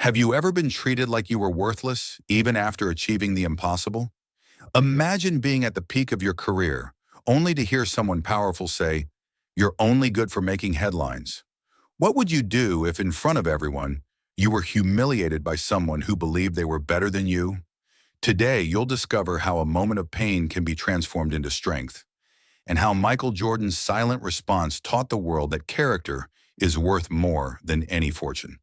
Have you ever been treated like you were worthless, even after achieving the impossible? Imagine being at the peak of your career, only to hear someone powerful say, "You're only good for making headlines." What would you do if, in front of everyone, you were humiliated by someone who believed they were better than you? Today, you'll discover how a moment of pain can be transformed into strength, and how Michael Jordan's silent response taught the world that character is worth more than any fortune.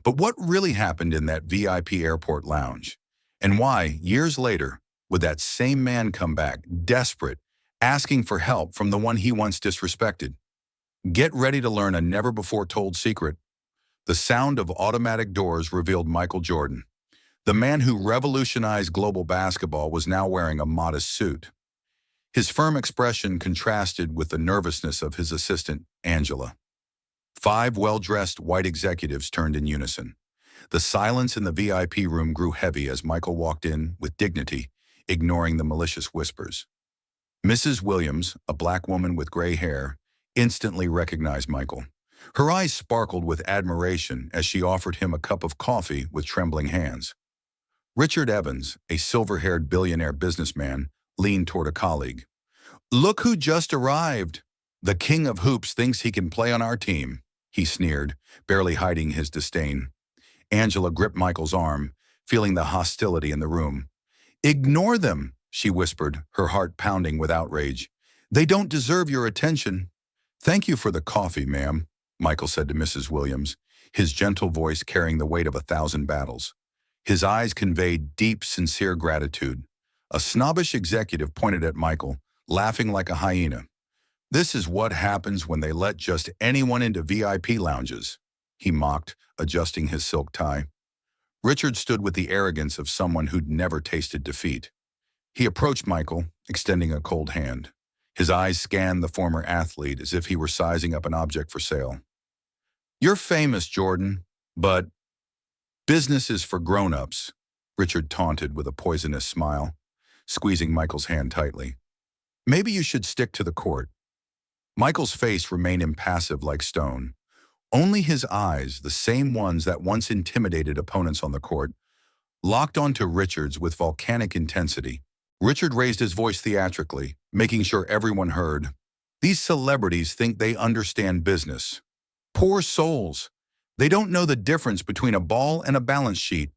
But what really happened in that VIP airport lounge? And why, years later, would that same man come back, desperate, asking for help from the one he once disrespected? Get ready to learn a never-before-told secret. The sound of automatic doors revealed Michael Jordan. The man who revolutionized global basketball was now wearing a modest suit. His firm expression contrasted with the nervousness of his assistant, Angela. Five well-dressed white executives turned in unison. The silence in the VIP room grew heavy as Michael walked in with dignity, ignoring the malicious whispers. Mrs. Williams, a black woman with gray hair, instantly recognized Michael. Her eyes sparkled with admiration as she offered him a cup of coffee with trembling hands. Richard Evans, a silver-haired billionaire businessman, leaned toward a colleague. "Look who just arrived. The king of hoops thinks he can play on our team," he sneered, barely hiding his disdain. Angela gripped Michael's arm, feeling the hostility in the room. "Ignore them," she whispered, her heart pounding with outrage. "They don't deserve your attention." "Thank you for the coffee, ma'am," Michael said to Mrs. Williams, his gentle voice carrying the weight of 1,000 battles. His eyes conveyed deep, sincere gratitude. A snobbish executive pointed at Michael, laughing like a hyena. "This is what happens when they let just anyone into VIP lounges," he mocked, adjusting his silk tie. Richard stood with the arrogance of someone who'd never tasted defeat. He approached Michael, extending a cold hand. His eyes scanned the former athlete as if he were sizing up an object for sale. "You're famous, Jordan, but business is for grown-ups," Richard taunted with a poisonous smile, squeezing Michael's hand tightly. "Maybe you should stick to the court." Michael's face remained impassive like stone. Only his eyes, the same ones that once intimidated opponents on the court, locked onto Richard's with volcanic intensity. Richard raised his voice theatrically, making sure everyone heard. "These celebrities think they understand business. Poor souls. They don't know the difference between a ball and a balance sheet."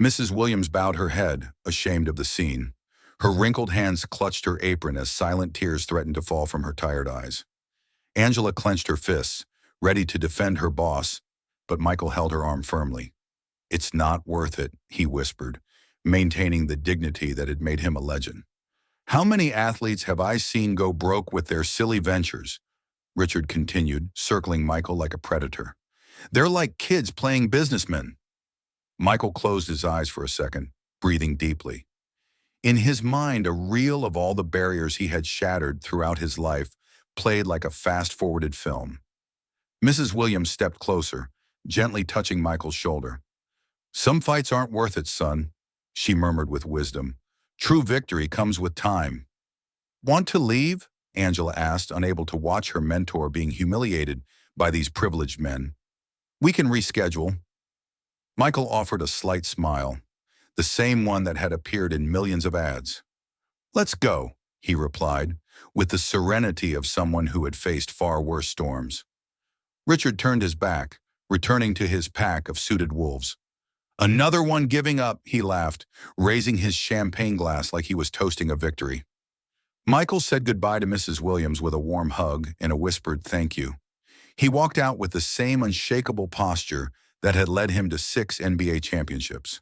Mrs. Williams bowed her head, ashamed of the scene. Her wrinkled hands clutched her apron as silent tears threatened to fall from her tired eyes. Angela clenched her fists, ready to defend her boss, but Michael held her arm firmly. "It's not worth it," he whispered, maintaining the dignity that had made him a legend. "How many athletes have I seen go broke with their silly ventures?" Richard continued, circling Michael like a predator. "They're like kids playing businessmen." Michael closed his eyes for a second, breathing deeply. In his mind, a reel of all the barriers he had shattered throughout his life played like a fast-forwarded film. Mrs. Williams stepped closer, gently touching Michael's shoulder. "Some fights aren't worth it, son," she murmured with wisdom. "True victory comes with time." "Want to leave?" Angela asked, unable to watch her mentor being humiliated by these privileged men. "We can reschedule." Michael offered a slight smile, the same one that had appeared in millions of ads. "Let's go," he replied, with the serenity of someone who had faced far worse storms. Richard turned his back, returning to his pack of suited wolves. "Another one giving up," he laughed, raising his champagne glass like he was toasting a victory. Michael said goodbye to Mrs. Williams with a warm hug and a whispered thank you. He walked out with the same unshakable posture that had led him to 6 NBA championships.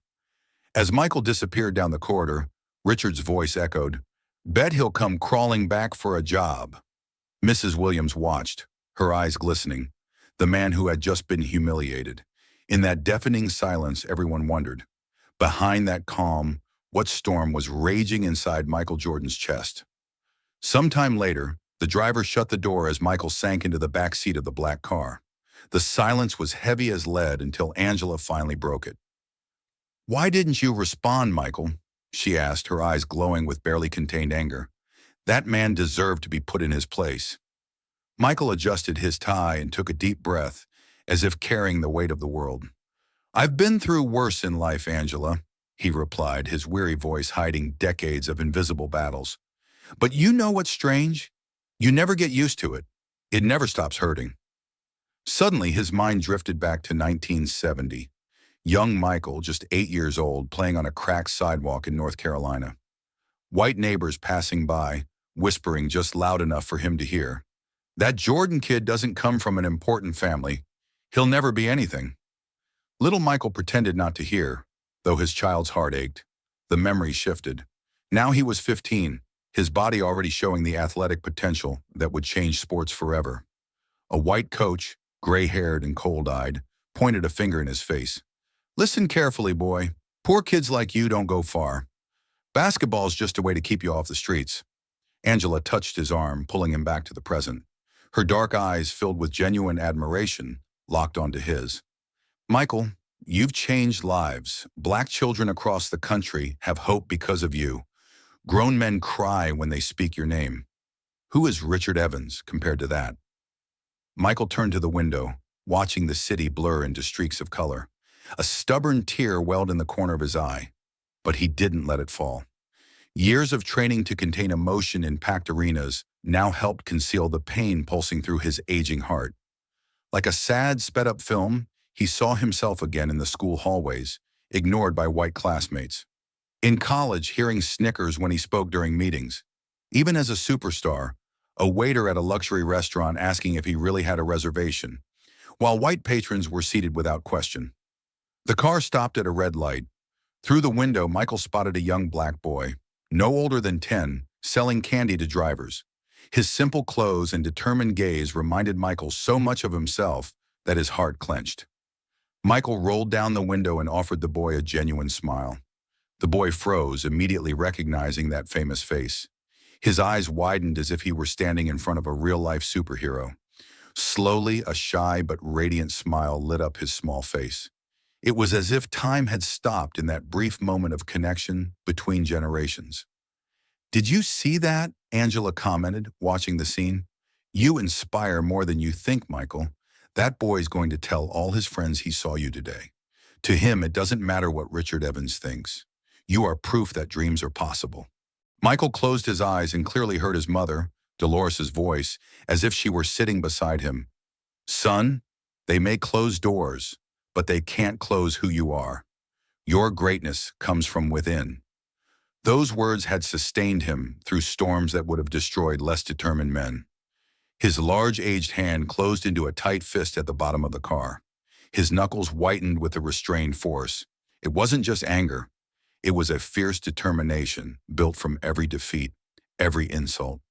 As Michael disappeared down the corridor, Richard's voice echoed, "Bet he'll come crawling back for a job." Mrs. Williams watched, her eyes glistening, the man who had just been humiliated. In that deafening silence, everyone wondered, behind that calm, what storm was raging inside Michael Jordan's chest? Sometime later, the driver shut the door as Michael sank into the back seat of the black car. The silence was heavy as lead until Angela finally broke it. "Why didn't you respond, Michael?" she asked, her eyes glowing with barely contained anger. That man deserved to be put in his place. Michael adjusted his tie and took a deep breath, as if carrying the weight of the world. I've been through worse in life, Angela, he replied, his weary voice hiding decades of invisible battles. But you know what's strange? You never get used to it. It never stops hurting. Suddenly, his mind drifted back to 1970. Young Michael, just 8 years old, playing on a cracked sidewalk in North Carolina. White neighbors passing by, whispering just loud enough for him to hear. That Jordan kid doesn't come from an important family. He'll never be anything. Little Michael pretended not to hear, though his child's heart ached. The memory shifted. Now he was 15, his body already showing the athletic potential that would change sports forever. A white coach, gray-haired and cold-eyed, pointed a finger in his face. Listen carefully, boy. Poor kids like you don't go far. Basketball's just a way to keep you off the streets. Angela touched his arm, pulling him back to the present. Her dark eyes, filled with genuine admiration, locked onto his. Michael, you've changed lives. Black children across the country have hope because of you. Grown men cry when they speak your name. Who is Richard Evans compared to that? Michael turned to the window, watching the city blur into streaks of color. A stubborn tear welled in the corner of his eye, but he didn't let it fall. Years of training to contain emotion in packed arenas now helped conceal the pain pulsing through his aging heart. Like a sad, sped-up film, he saw himself again in the school hallways, ignored by white classmates. In college, hearing snickers when he spoke during meetings. Even as a superstar, a waiter at a luxury restaurant asking if he really had a reservation, while white patrons were seated without question. The car stopped at a red light. Through the window, Michael spotted a young black boy, no older than 10, selling candy to drivers. His simple clothes and determined gaze reminded Michael so much of himself that his heart clenched. Michael rolled down the window and offered the boy a genuine smile. The boy froze, immediately recognizing that famous face. His eyes widened as if he were standing in front of a real-life superhero. Slowly, a shy but radiant smile lit up his small face. It was as if time had stopped in that brief moment of connection between generations. "Did you see that?" Angela commented, watching the scene. "You inspire more than you think, Michael. That boy's going to tell all his friends he saw you today. To him, it doesn't matter what Richard Evans thinks. You are proof that dreams are possible." Michael closed his eyes and clearly heard his mother, Dolores's voice, as if she were sitting beside him. "Son, they may close doors, but they can't close who you are. Your greatness comes from within." Those words had sustained him through storms that would have destroyed less determined men. His large, aged hand closed into a tight fist at the bottom of the car. His knuckles whitened with a restrained force. It wasn't just anger. It was a fierce determination built from every defeat, every insult,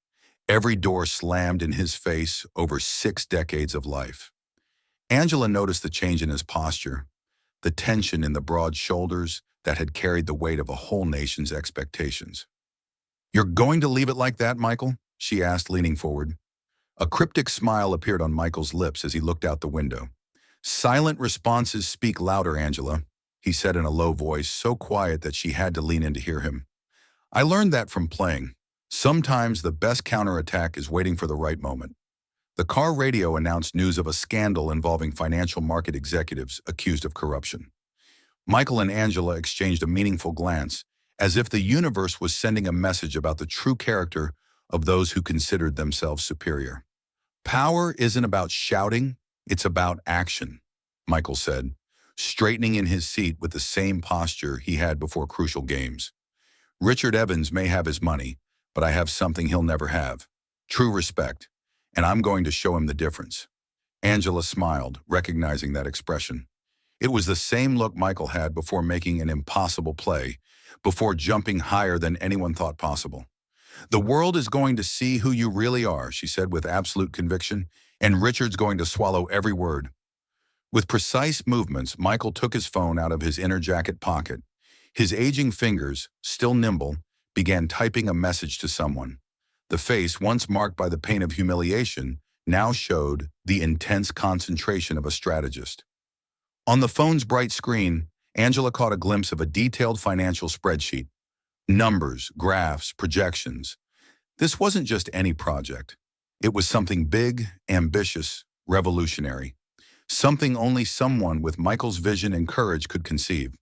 every door slammed in his face over 6 decades of life. Angela noticed the change in his posture, the tension in the broad shoulders that had carried the weight of a whole nation's expectations. "You're going to leave it like that, Michael?" she asked, leaning forward. A cryptic smile appeared on Michael's lips as he looked out the window. "Silent responses speak louder, Angela," he said in a low voice, so quiet that she had to lean in to hear him. "I learned that from playing. Sometimes the best counterattack is waiting for the right moment." The car radio announced news of a scandal involving financial market executives accused of corruption. Michael and Angela exchanged a meaningful glance, as if the universe was sending a message about the true character of those who considered themselves superior. "Power isn't about shouting, it's about action," Michael said, straightening in his seat with the same posture he had before crucial games. "Richard Evans may have his money, but I have something he'll never have. True respect, and I'm going to show him the difference." Angela smiled, recognizing that expression. It was the same look Michael had before making an impossible play, before jumping higher than anyone thought possible. "The world is going to see who you really are," she said with absolute conviction, "and Richard's going to swallow every word." With precise movements, Michael took his phone out of his inner jacket pocket. His aging fingers, still nimble, began typing a message to someone. The face, once marked by the pain of humiliation, now showed the intense concentration of a strategist. On the phone's bright screen, Angela caught a glimpse of a detailed financial spreadsheet. Numbers, graphs, projections. This wasn't just any project. It was something big, ambitious, revolutionary. something only someone with Michael's vision and courage could conceive.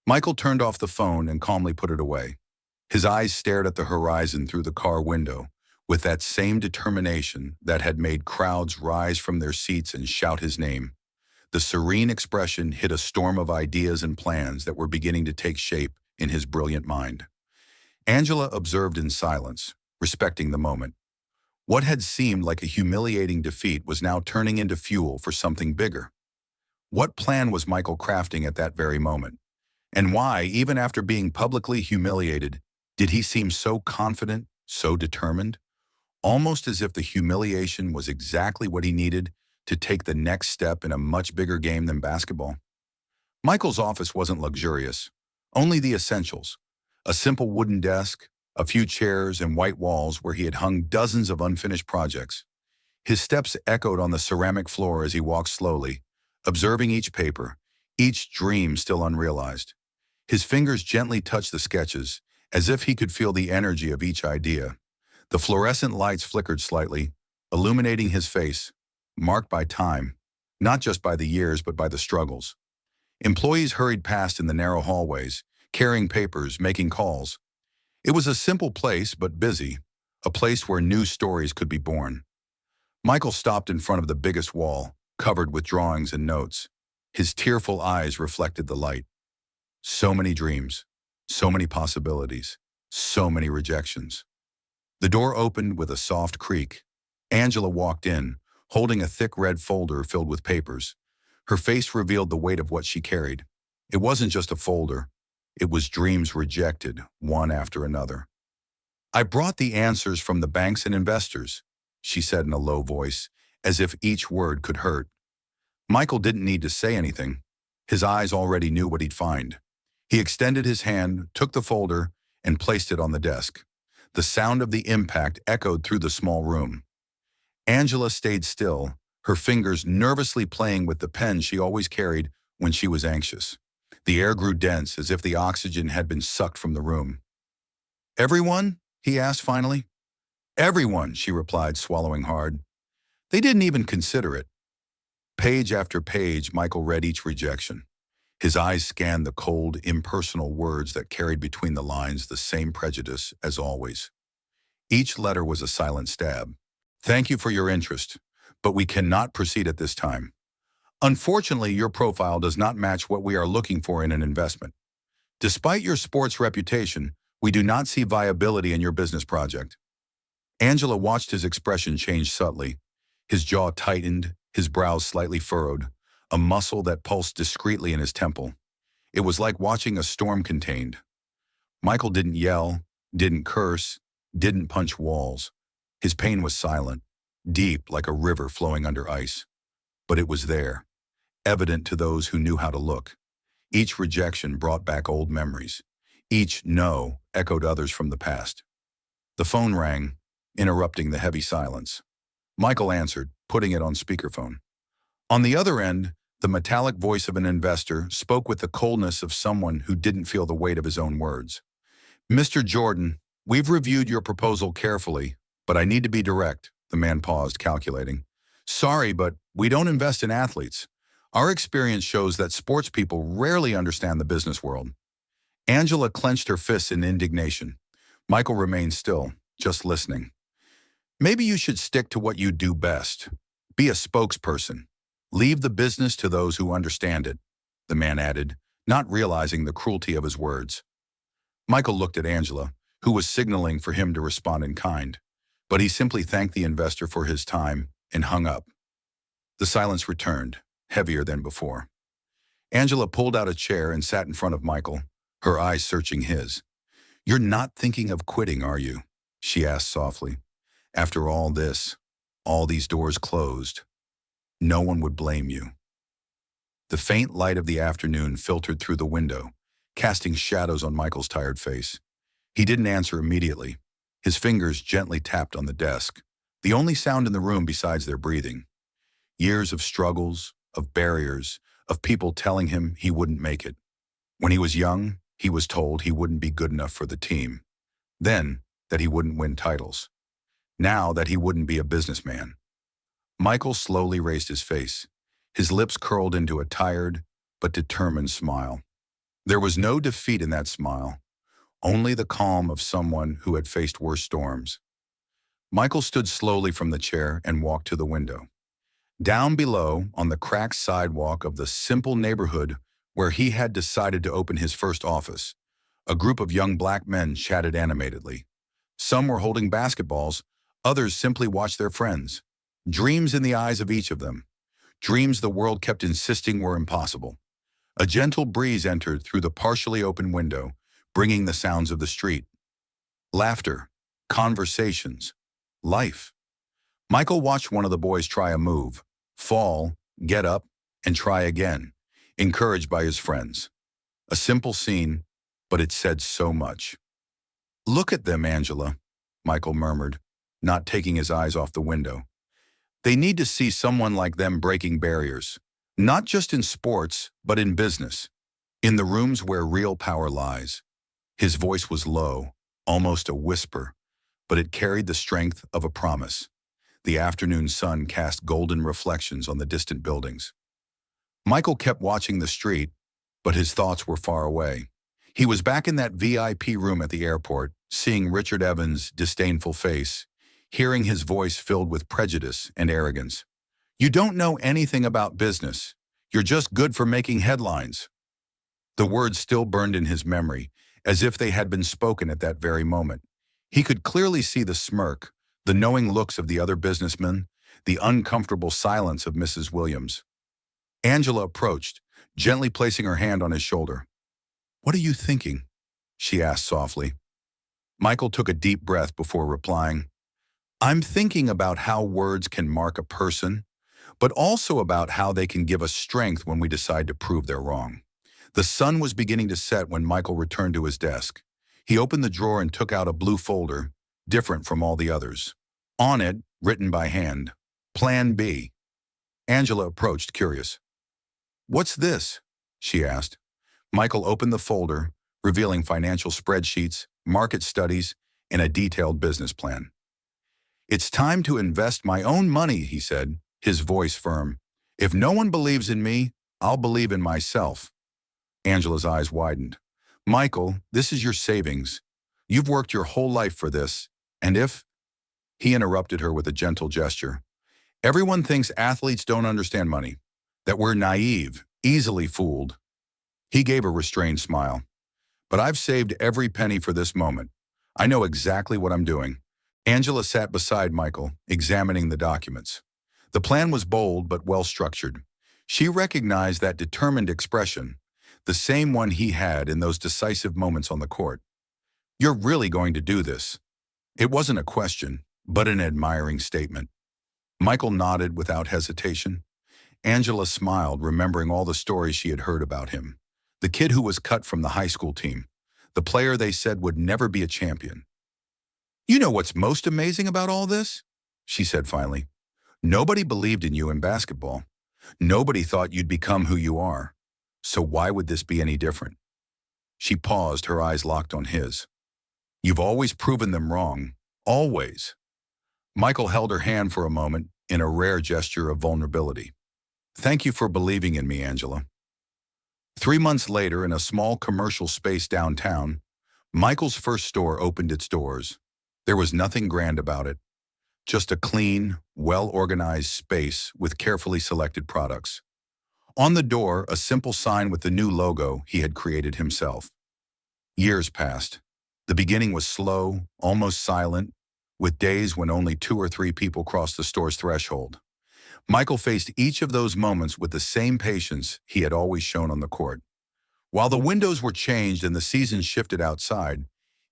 Michael turned off the phone and calmly put it away. His eyes stared at the horizon through the car window with that same determination that had made crowds rise from their seats and shout his name. The serene expression hid a storm of ideas and plans that were beginning to take shape in his brilliant mind. Angela observed in silence, respecting the moment. What had seemed like a humiliating defeat was now turning into fuel for something bigger. What plan was Michael crafting at that very moment? And why, even after being publicly humiliated, did he seem so confident, so determined? Almost as if the humiliation was exactly what he needed to take the next step in a much bigger game than basketball. Michael's office wasn't luxurious, only the essentials. A simple wooden desk, a few chairs, and white walls where he had hung dozens of unfinished projects. His steps echoed on the ceramic floor as he walked slowly, observing each paper, each dream still unrealized. His fingers gently touched the sketches, as if he could feel the energy of each idea. The fluorescent lights flickered slightly, illuminating his face, marked by time, not just by the years but by the struggles. Employees hurried past in the narrow hallways, carrying papers, making calls. It was a simple place but busy, a place where new stories could be born. Michael stopped in front of the biggest wall, covered with drawings and notes. His tearful eyes reflected the light. So many dreams, so many possibilities, so many rejections. The door opened with a soft creak. Angela walked in, holding a thick red folder filled with papers. Her face revealed the weight of what she carried. It wasn't just a folder. It was dreams rejected, one after another. "I brought the answers from the banks and investors," she said in a low voice, as if each word could hurt. Michael didn't need to say anything. His eyes already knew what he'd find. He extended his hand, took the folder, and placed it on the desk. The sound of the impact echoed through the small room. Angela stayed still, her fingers nervously playing with the pen she always carried when she was anxious. The air grew dense, as if the oxygen had been sucked from the room. "Everyone?" he asked finally. "Everyone," she replied, swallowing hard. "They didn't even consider it." Page after page, Michael read each rejection. His eyes scanned the cold, impersonal words that carried between the lines the same prejudice as always. Each letter was a silent stab. "Thank you for your interest, but we cannot proceed at this time. Unfortunately, your profile does not match what we are looking for in an investment. Despite your sports reputation, we do not see viability in your business project." Angela watched his expression change subtly. His jaw tightened, his brows slightly furrowed, a muscle that pulsed discreetly in his temple. It was like watching a storm contained. Michael didn't yell, didn't curse, didn't punch walls. His pain was silent, deep like a river flowing under ice. But it was there, evident to those who knew how to look. Each rejection brought back old memories. Each no echoed others from the past. The phone rang, interrupting the heavy silence. Michael answered, putting it on speakerphone. On the other end, the metallic voice of an investor spoke with the coldness of someone who didn't feel the weight of his own words. "Mr. Jordan, we've reviewed your proposal carefully, but I need to be direct." The man paused, calculating. "Sorry, but we don't invest in athletes. Our experience shows that sports people rarely understand the business world." Angela clenched her fists in indignation. Michael remained still, just listening. "Maybe you should stick to what you do best. Be a spokesperson. Leave the business to those who understand it," the man added, not realizing the cruelty of his words. Michael looked at Angela, who was signaling for him to respond in kind, but he simply thanked the investor for his time and hung up. The silence returned, heavier than before. Angela pulled out a chair and sat in front of Michael, her eyes searching his. "You're not thinking of quitting, are you?" she asked softly. "After all this, all these doors closed, no one would blame you." The faint light of the afternoon filtered through the window, casting shadows on Michael's tired face. He didn't answer immediately. His fingers gently tapped on the desk, the only sound in the room besides their breathing. Years of struggles, of barriers, of people telling him he wouldn't make it. When he was young, he was told he wouldn't be good enough for the team. Then, that he wouldn't win titles. Now that he wouldn't be a businessman. Michael slowly raised his face. His lips curled into a tired but determined smile. There was no defeat in that smile, only the calm of someone who had faced worse storms. Michael stood slowly from the chair and walked to the window. Down below, on the cracked sidewalk of the simple neighborhood where he had decided to open his first office, a group of young black men chatted animatedly. Some were holding basketballs, others simply watched their friends. Dreams in the eyes of each of them, dreams the world kept insisting were impossible. A gentle breeze entered through the partially open window, bringing the sounds of the street. Laughter, conversations, life. Michael watched one of the boys try a move, fall, get up, and try again, encouraged by his friends. A simple scene, but it said so much. "Look at them, Angela," Michael murmured, not taking his eyes off the window. "They need to see someone like them breaking barriers, not just in sports, but in business, in the rooms where real power lies." His voice was low, almost a whisper, but it carried the strength of a promise. The afternoon sun cast golden reflections on the distant buildings. Michael kept watching the street, but his thoughts were far away. He was back in that VIP room at the airport, seeing Richard Evans' disdainful face, hearing his voice filled with prejudice and arrogance. "You don't know anything about business. You're just good for making headlines." The words still burned in his memory, as if they had been spoken at that very moment. He could clearly see the smirk, the knowing looks of the other businessmen, the uncomfortable silence of Mrs. Williams. Angela approached, gently placing her hand on his shoulder. "What are you thinking?" she asked softly. Michael took a deep breath before replying, "I'm thinking about how words can mark a person, but also about how they can give us strength when we decide to prove they're wrong." The sun was beginning to set when Michael returned to his desk. He opened the drawer and took out a blue folder, different from all the others. On it, written by hand, Plan B. Angela approached, curious. "What's this?" she asked. Michael opened the folder, revealing financial spreadsheets, market studies, and a detailed business plan. "It's time to invest my own money," he said, his voice firm. "If no one believes in me, I'll believe in myself." Angela's eyes widened. "Michael, this is your savings. You've worked your whole life for this, and if—" He interrupted her with a gentle gesture. "Everyone thinks athletes don't understand money, that we're naive, easily fooled." He gave a restrained smile. "But I've saved every penny for this moment. I know exactly what I'm doing." Angela sat beside Michael, examining the documents. The plan was bold but well-structured. She recognized that determined expression, the same one he had in those decisive moments on the court. "You're really going to do this?" It wasn't a question, but an admiring statement. Michael nodded without hesitation. Angela smiled, remembering all the stories she had heard about him. The kid who was cut from the high school team. The player they said would never be a champion. "You know what's most amazing about all this?" she said finally. "Nobody believed in you in basketball. Nobody thought you'd become who you are. So why would this be any different?" She paused, her eyes locked on his. "You've always proven them wrong. Always." Michael held her hand for a moment in a rare gesture of vulnerability. "Thank you for believing in me, Angela." 3 months later, in a small commercial space downtown, Michael's first store opened its doors. There was nothing grand about it, just a clean, well-organized space with carefully selected products. On the door, a simple sign with the new logo he had created himself. Years passed. The beginning was slow, almost silent, with days when only 2 or 3 people crossed the store's threshold. Michael faced each of those moments with the same patience he had always shown on the court. While the windows were changed and the seasons shifted outside,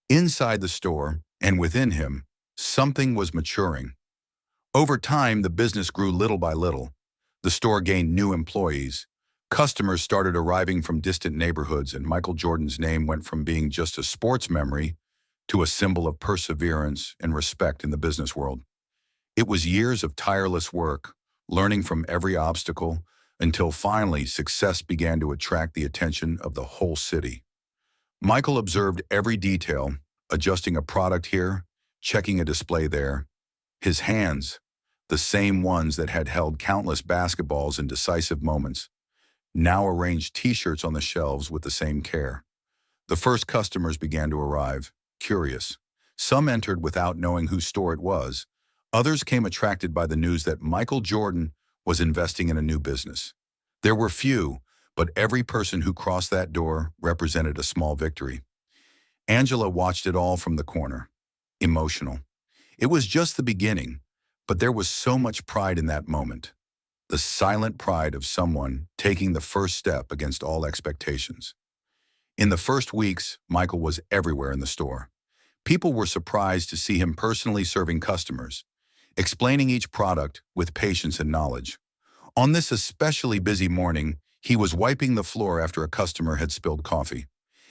inside the store, and within him, something was maturing. Over time, the business grew little by little. The store gained new employees. Customers started arriving from distant neighborhoods, and Michael Jordan's name went from being just a sports memory to a symbol of perseverance and respect in the business world. It was years of tireless work, learning from every obstacle, until finally success began to attract the attention of the whole city. Michael observed every detail, adjusting a product here, checking a display there. His hands, The same ones that had held countless basketballs in decisive moments now arranged t-shirts on the shelves with the same care. The first customers began to arrive, curious. Some entered without knowing whose store it was. Others came attracted by the news that Michael Jordan was investing in a new business. There were few, but every person who crossed that door represented a small victory. Angela watched it all from the corner, emotional. It was just the beginning, but there was so much pride in that moment. The silent pride of someone taking the first step against all expectations. In the first weeks, Michael was everywhere in the store. People were surprised to see him personally serving customers, explaining each product with patience and knowledge. On this especially busy morning, he was wiping the floor after a customer had spilled coffee.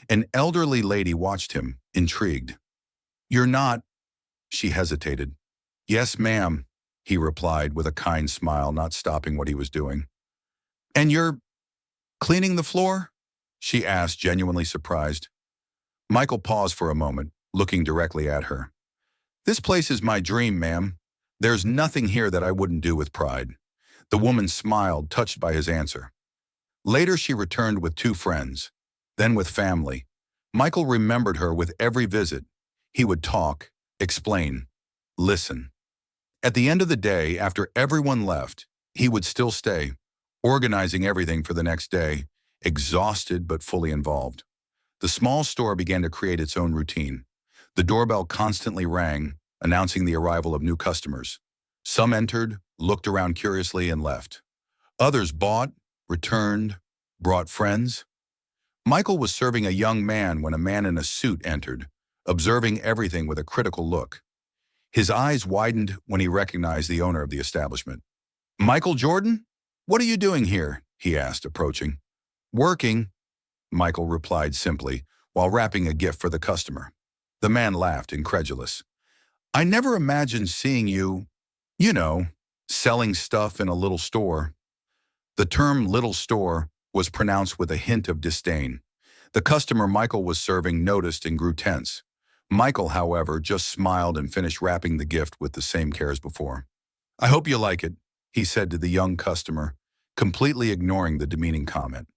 An elderly lady watched him, intrigued. "You're not," she hesitated. "Yes, ma'am," he replied with a kind smile, not stopping what he was doing. "And you're cleaning the floor?" she asked, genuinely surprised. Michael paused for a moment, looking directly at her. "This place is my dream, ma'am. There's nothing here that I wouldn't do with pride." The woman smiled, touched by his answer. Later, she returned with two friends, then with family. Michael remembered her with every visit. He would talk, explain, listen. At the end of the day, after everyone left, he would still stay, organizing everything for the next day, exhausted but fully involved. The small store began to create its own routine. The doorbell constantly rang, announcing the arrival of new customers. Some entered, looked around curiously, and left. Others bought, returned, brought friends. Michael was serving a young man when a man in a suit entered, observing everything with a critical look. His eyes widened when he recognized the owner of the establishment. "Michael Jordan? What are you doing here?" he asked, approaching. "Working," Michael replied simply, while wrapping a gift for the customer. The man laughed, incredulous. "I never imagined seeing you, you know, selling stuff in a little store." The term "little store" was pronounced with a hint of disdain. The customer Michael was serving noticed and grew tense. Michael, however, just smiled and finished wrapping the gift with the same care as before. "I hope you like it," he said to the young customer, completely ignoring the demeaning comment.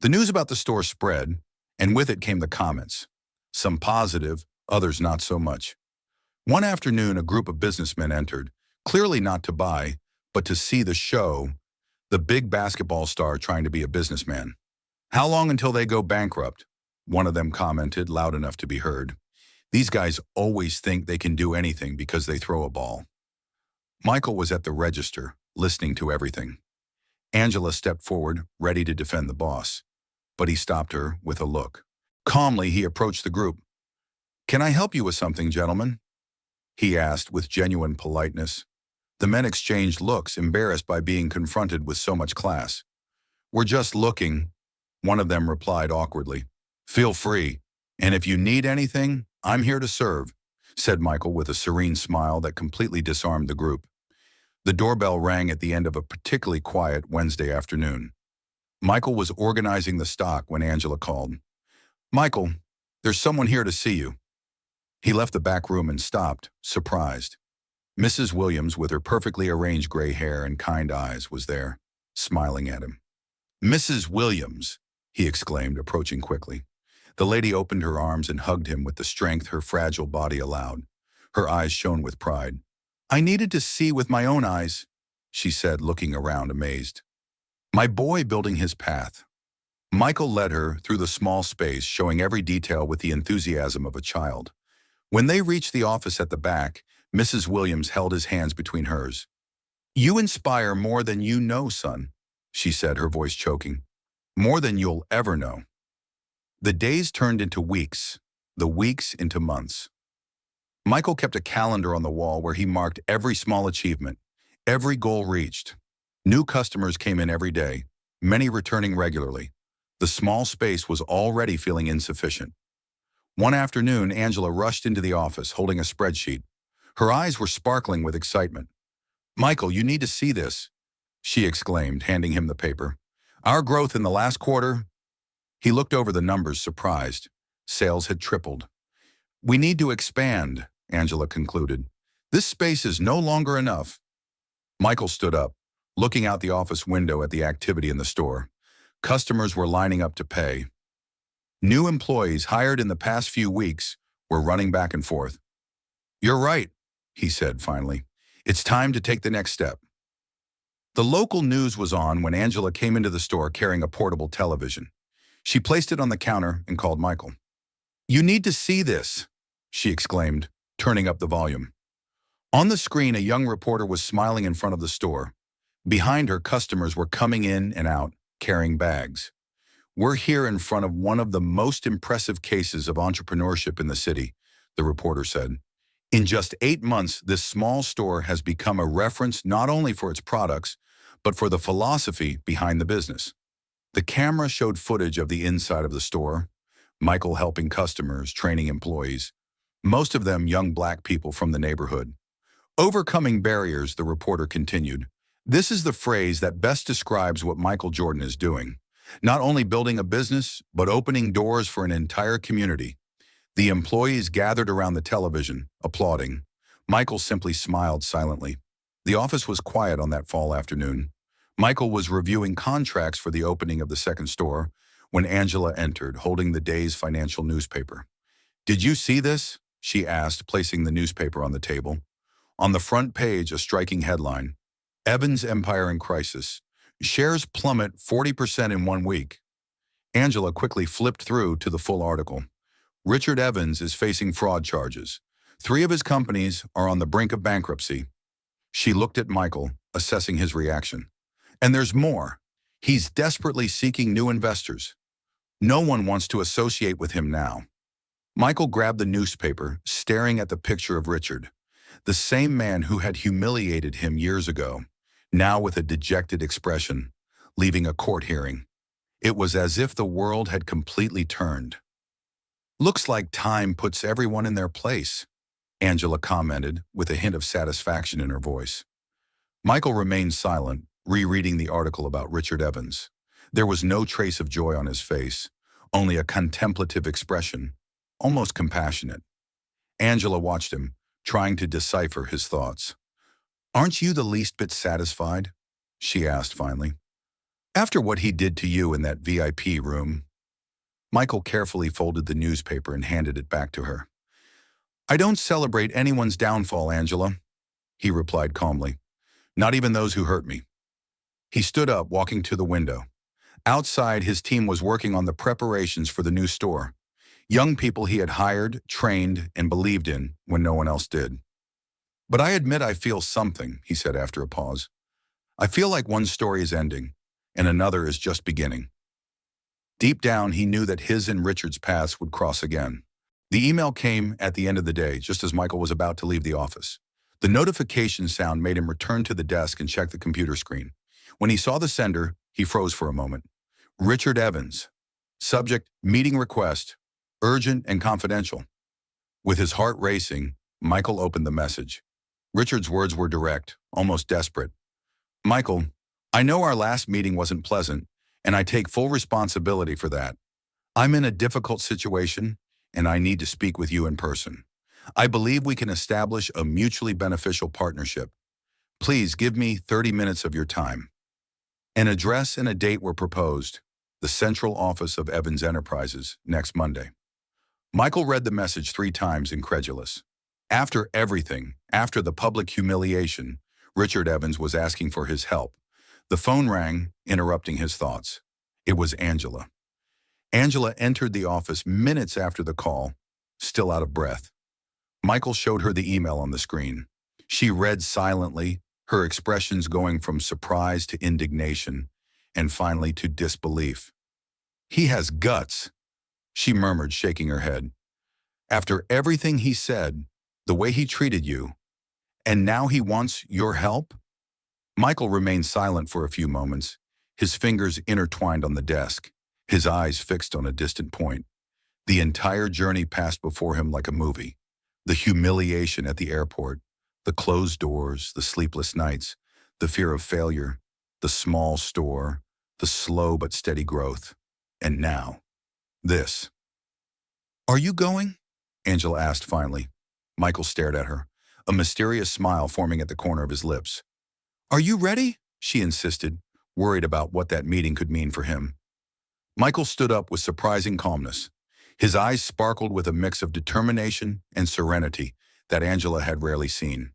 The news about the store spread, and with it came the comments. Some positive, others not so much. One afternoon, a group of businessmen entered, clearly not to buy, but to see the show, the big basketball star trying to be a businessman. "How long until they go bankrupt?" one of them commented, loud enough to be heard. "These guys always think they can do anything because they throw a ball." Michael was at the register, listening to everything. Angela stepped forward, ready to defend the boss, but he stopped her with a look. Calmly, he approached the group. "Can I help you with something, gentlemen?" he asked with genuine politeness. The men exchanged looks, embarrassed by being confronted with so much class. "We're just looking," one of them replied awkwardly. "Feel free, and if you need anything, I'm here to serve," said Michael with a serene smile that completely disarmed the group. The doorbell rang at the end of a particularly quiet Wednesday afternoon. Michael was organizing the stock when Angela called. "Michael, there's someone here to see you." He left the back room and stopped, surprised. Mrs. Williams, with her perfectly arranged gray hair and kind eyes, was there, smiling at him. "Mrs. Williams," he exclaimed, approaching quickly. The lady opened her arms and hugged him with the strength her fragile body allowed. Her eyes shone with pride. "I needed to see with my own eyes," she said, looking around amazed. "My boy building his path." Michael led her through the small space, showing every detail with the enthusiasm of a child. When they reached the office at the back, Mrs. Williams held his hands between hers. "You inspire more than you know, son," she said, her voice choking. "More than you'll ever know." The days turned into weeks, the weeks into months. Michael kept a calendar on the wall where he marked every small achievement, every goal reached. New customers came in every day, many returning regularly. The small space was already feeling insufficient. One afternoon, Angela rushed into the office holding a spreadsheet. Her eyes were sparkling with excitement. "Michael, you need to see this," she exclaimed, handing him the paper. "Our growth in the last quarter." He looked over the numbers, surprised. Sales had tripled. "We need to expand," Angela concluded. "This space is no longer enough." Michael stood up, looking out the office window at the activity in the store. Customers were lining up to pay. New employees hired in the past few weeks were running back and forth. "You're right," he said finally. "It's time to take the next step." The local news was on when Angela came into the store carrying a portable television. She placed it on the counter and called Michael. "You need to see this," she exclaimed, turning up the volume. On the screen, a young reporter was smiling in front of the store. Behind her, customers were coming in and out, carrying bags. "We're here in front of one of the most impressive cases of entrepreneurship in the city," the reporter said. "In just 8 months, this small store has become a reference not only for its products, but for the philosophy behind the business." The camera showed footage of the inside of the store, Michael helping customers, training employees, most of them young black people from the neighborhood. "Overcoming barriers," the reporter continued. "This is the phrase that best describes what Michael Jordan is doing. Not only building a business, but opening doors for an entire community." The employees gathered around the television, applauding. Michael simply smiled silently. The office was quiet on that fall afternoon. Michael was reviewing contracts for the opening of the second store when Angela entered, holding the day's financial newspaper. "Did you see this?" she asked, placing the newspaper on the table. On the front page, a striking headline: "Evans Empire in Crisis. Shares plummet 40% in 1 week." Angela quickly flipped through to the full article. "Richard Evans is facing fraud charges. 3 of his companies are on the brink of bankruptcy." She looked at Michael, assessing his reaction. "And there's more. He's desperately seeking new investors. No one wants to associate with him now." Michael grabbed the newspaper, staring at the picture of Richard, the same man who had humiliated him years ago, now with a dejected expression, leaving a court hearing. It was as if the world had completely turned. "Looks like time puts everyone in their place," Angela commented, with a hint of satisfaction in her voice. Michael remained silent, rereading the article about Richard Evans. There was no trace of joy on his face, only a contemplative expression, almost compassionate. Angela watched him, trying to decipher his thoughts. "Aren't you the least bit satisfied?" she asked finally. "After what he did to you in that VIP room?" Michael carefully folded the newspaper and handed it back to her. "I don't celebrate anyone's downfall, Angela," he replied calmly. "Not even those who hurt me." He stood up, walking to the window. Outside, his team was working on the preparations for the new store. Young people he had hired, trained, and believed in when no one else did. "But I admit I feel something," he said after a pause. "I feel like one story is ending, and another is just beginning." Deep down, he knew that his and Richard's paths would cross again. The email came at the end of the day, just as Michael was about to leave the office. The notification sound made him return to the desk and check the computer screen. When he saw the sender, he froze for a moment. Richard Evans. Subject: meeting request. Urgent and confidential. With his heart racing, Michael opened the message. Richard's words were direct, almost desperate. "Michael, I know our last meeting wasn't pleasant, and I take full responsibility for that. I'm in a difficult situation, and I need to speak with you in person. I believe we can establish a mutually beneficial partnership. Please give me 30 minutes of your time." An address and a date were proposed: the central office of Evans Enterprises, next Monday. Michael read the message 3 times, incredulous. After everything, after the public humiliation, Richard Evans was asking for his help. The phone rang, interrupting his thoughts. It was Angela. Angela entered the office minutes after the call, still out of breath. Michael showed her the email on the screen. She read silently, her expressions going from surprise to indignation, and finally to disbelief. "He has guts," she murmured, shaking her head. "After everything he said, the way he treated you, and now he wants your help?" Michael remained silent for a few moments, his fingers intertwined on the desk, his eyes fixed on a distant point. The entire journey passed before him like a movie. The humiliation at the airport, the closed doors, the sleepless nights, the fear of failure, the small store, the slow but steady growth. And now, this. "Are you going?" Angela asked finally. Michael stared at her, a mysterious smile forming at the corner of his lips. Are you ready? She insisted, worried about what that meeting could mean for him. Michael stood up with surprising calmness. His eyes sparkled with a mix of determination and serenity that Angela had rarely seen.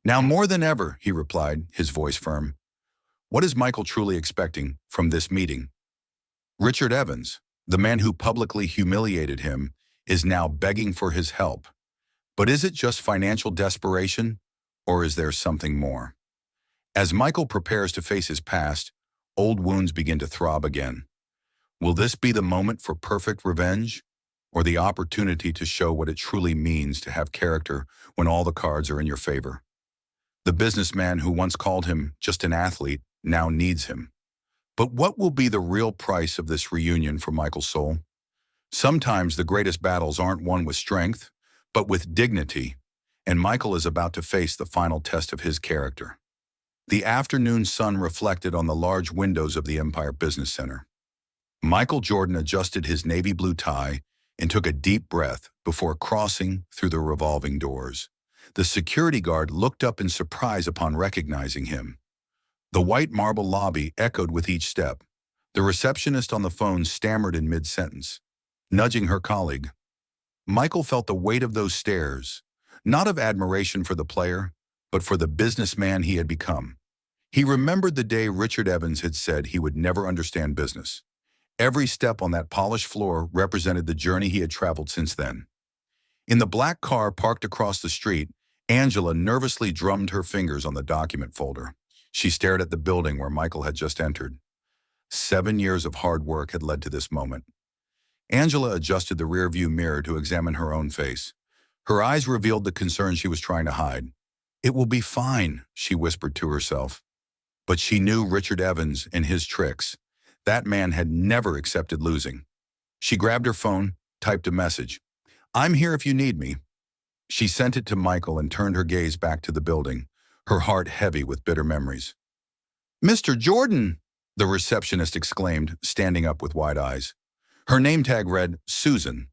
Now more than ever, he replied, his voice firm. What is Michael truly expecting from this meeting? Richard Evans, the man who publicly humiliated him, is now begging for his help. But is it just financial desperation, or is there something more? As Michael prepares to face his past, old wounds begin to throb again. Will this be the moment for perfect revenge, or the opportunity to show what it truly means to have character when all the cards are in your favor? The businessman who once called him just an athlete now needs him. But what will be the real price of this reunion for Michael's soul? Sometimes the greatest battles aren't won with strength, but with dignity, and Michael is about to face the final test of his character. The afternoon sun reflected on the large windows of the Empire Business Center. Michael Jordan adjusted his navy blue tie and took a deep breath before crossing through the revolving doors. The security guard looked up in surprise upon recognizing him. The white marble lobby echoed with each step. The receptionist on the phone stammered in mid-sentence, nudging her colleague. Michael felt the weight of those stares, not of admiration for the player, but for the businessman he had become. He remembered the day Richard Evans had said he would never understand business. Every step on that polished floor represented the journey he had traveled since then. In the black car parked across the street, Angela nervously drummed her fingers on the document folder. She stared at the building where Michael had just entered. 7 years of hard work had led to this moment. Angela adjusted the rearview mirror to examine her own face. Her eyes revealed the concern she was trying to hide. It will be fine, she whispered to herself. But she knew Richard Evans and his tricks. That man had never accepted losing. She grabbed her phone, typed a message. I'm here if you need me. She sent it to Michael and turned her gaze back to the building, her heart heavy with bitter memories. Mr. Jordan, the receptionist exclaimed, standing up with wide eyes. Her name tag read, Susan.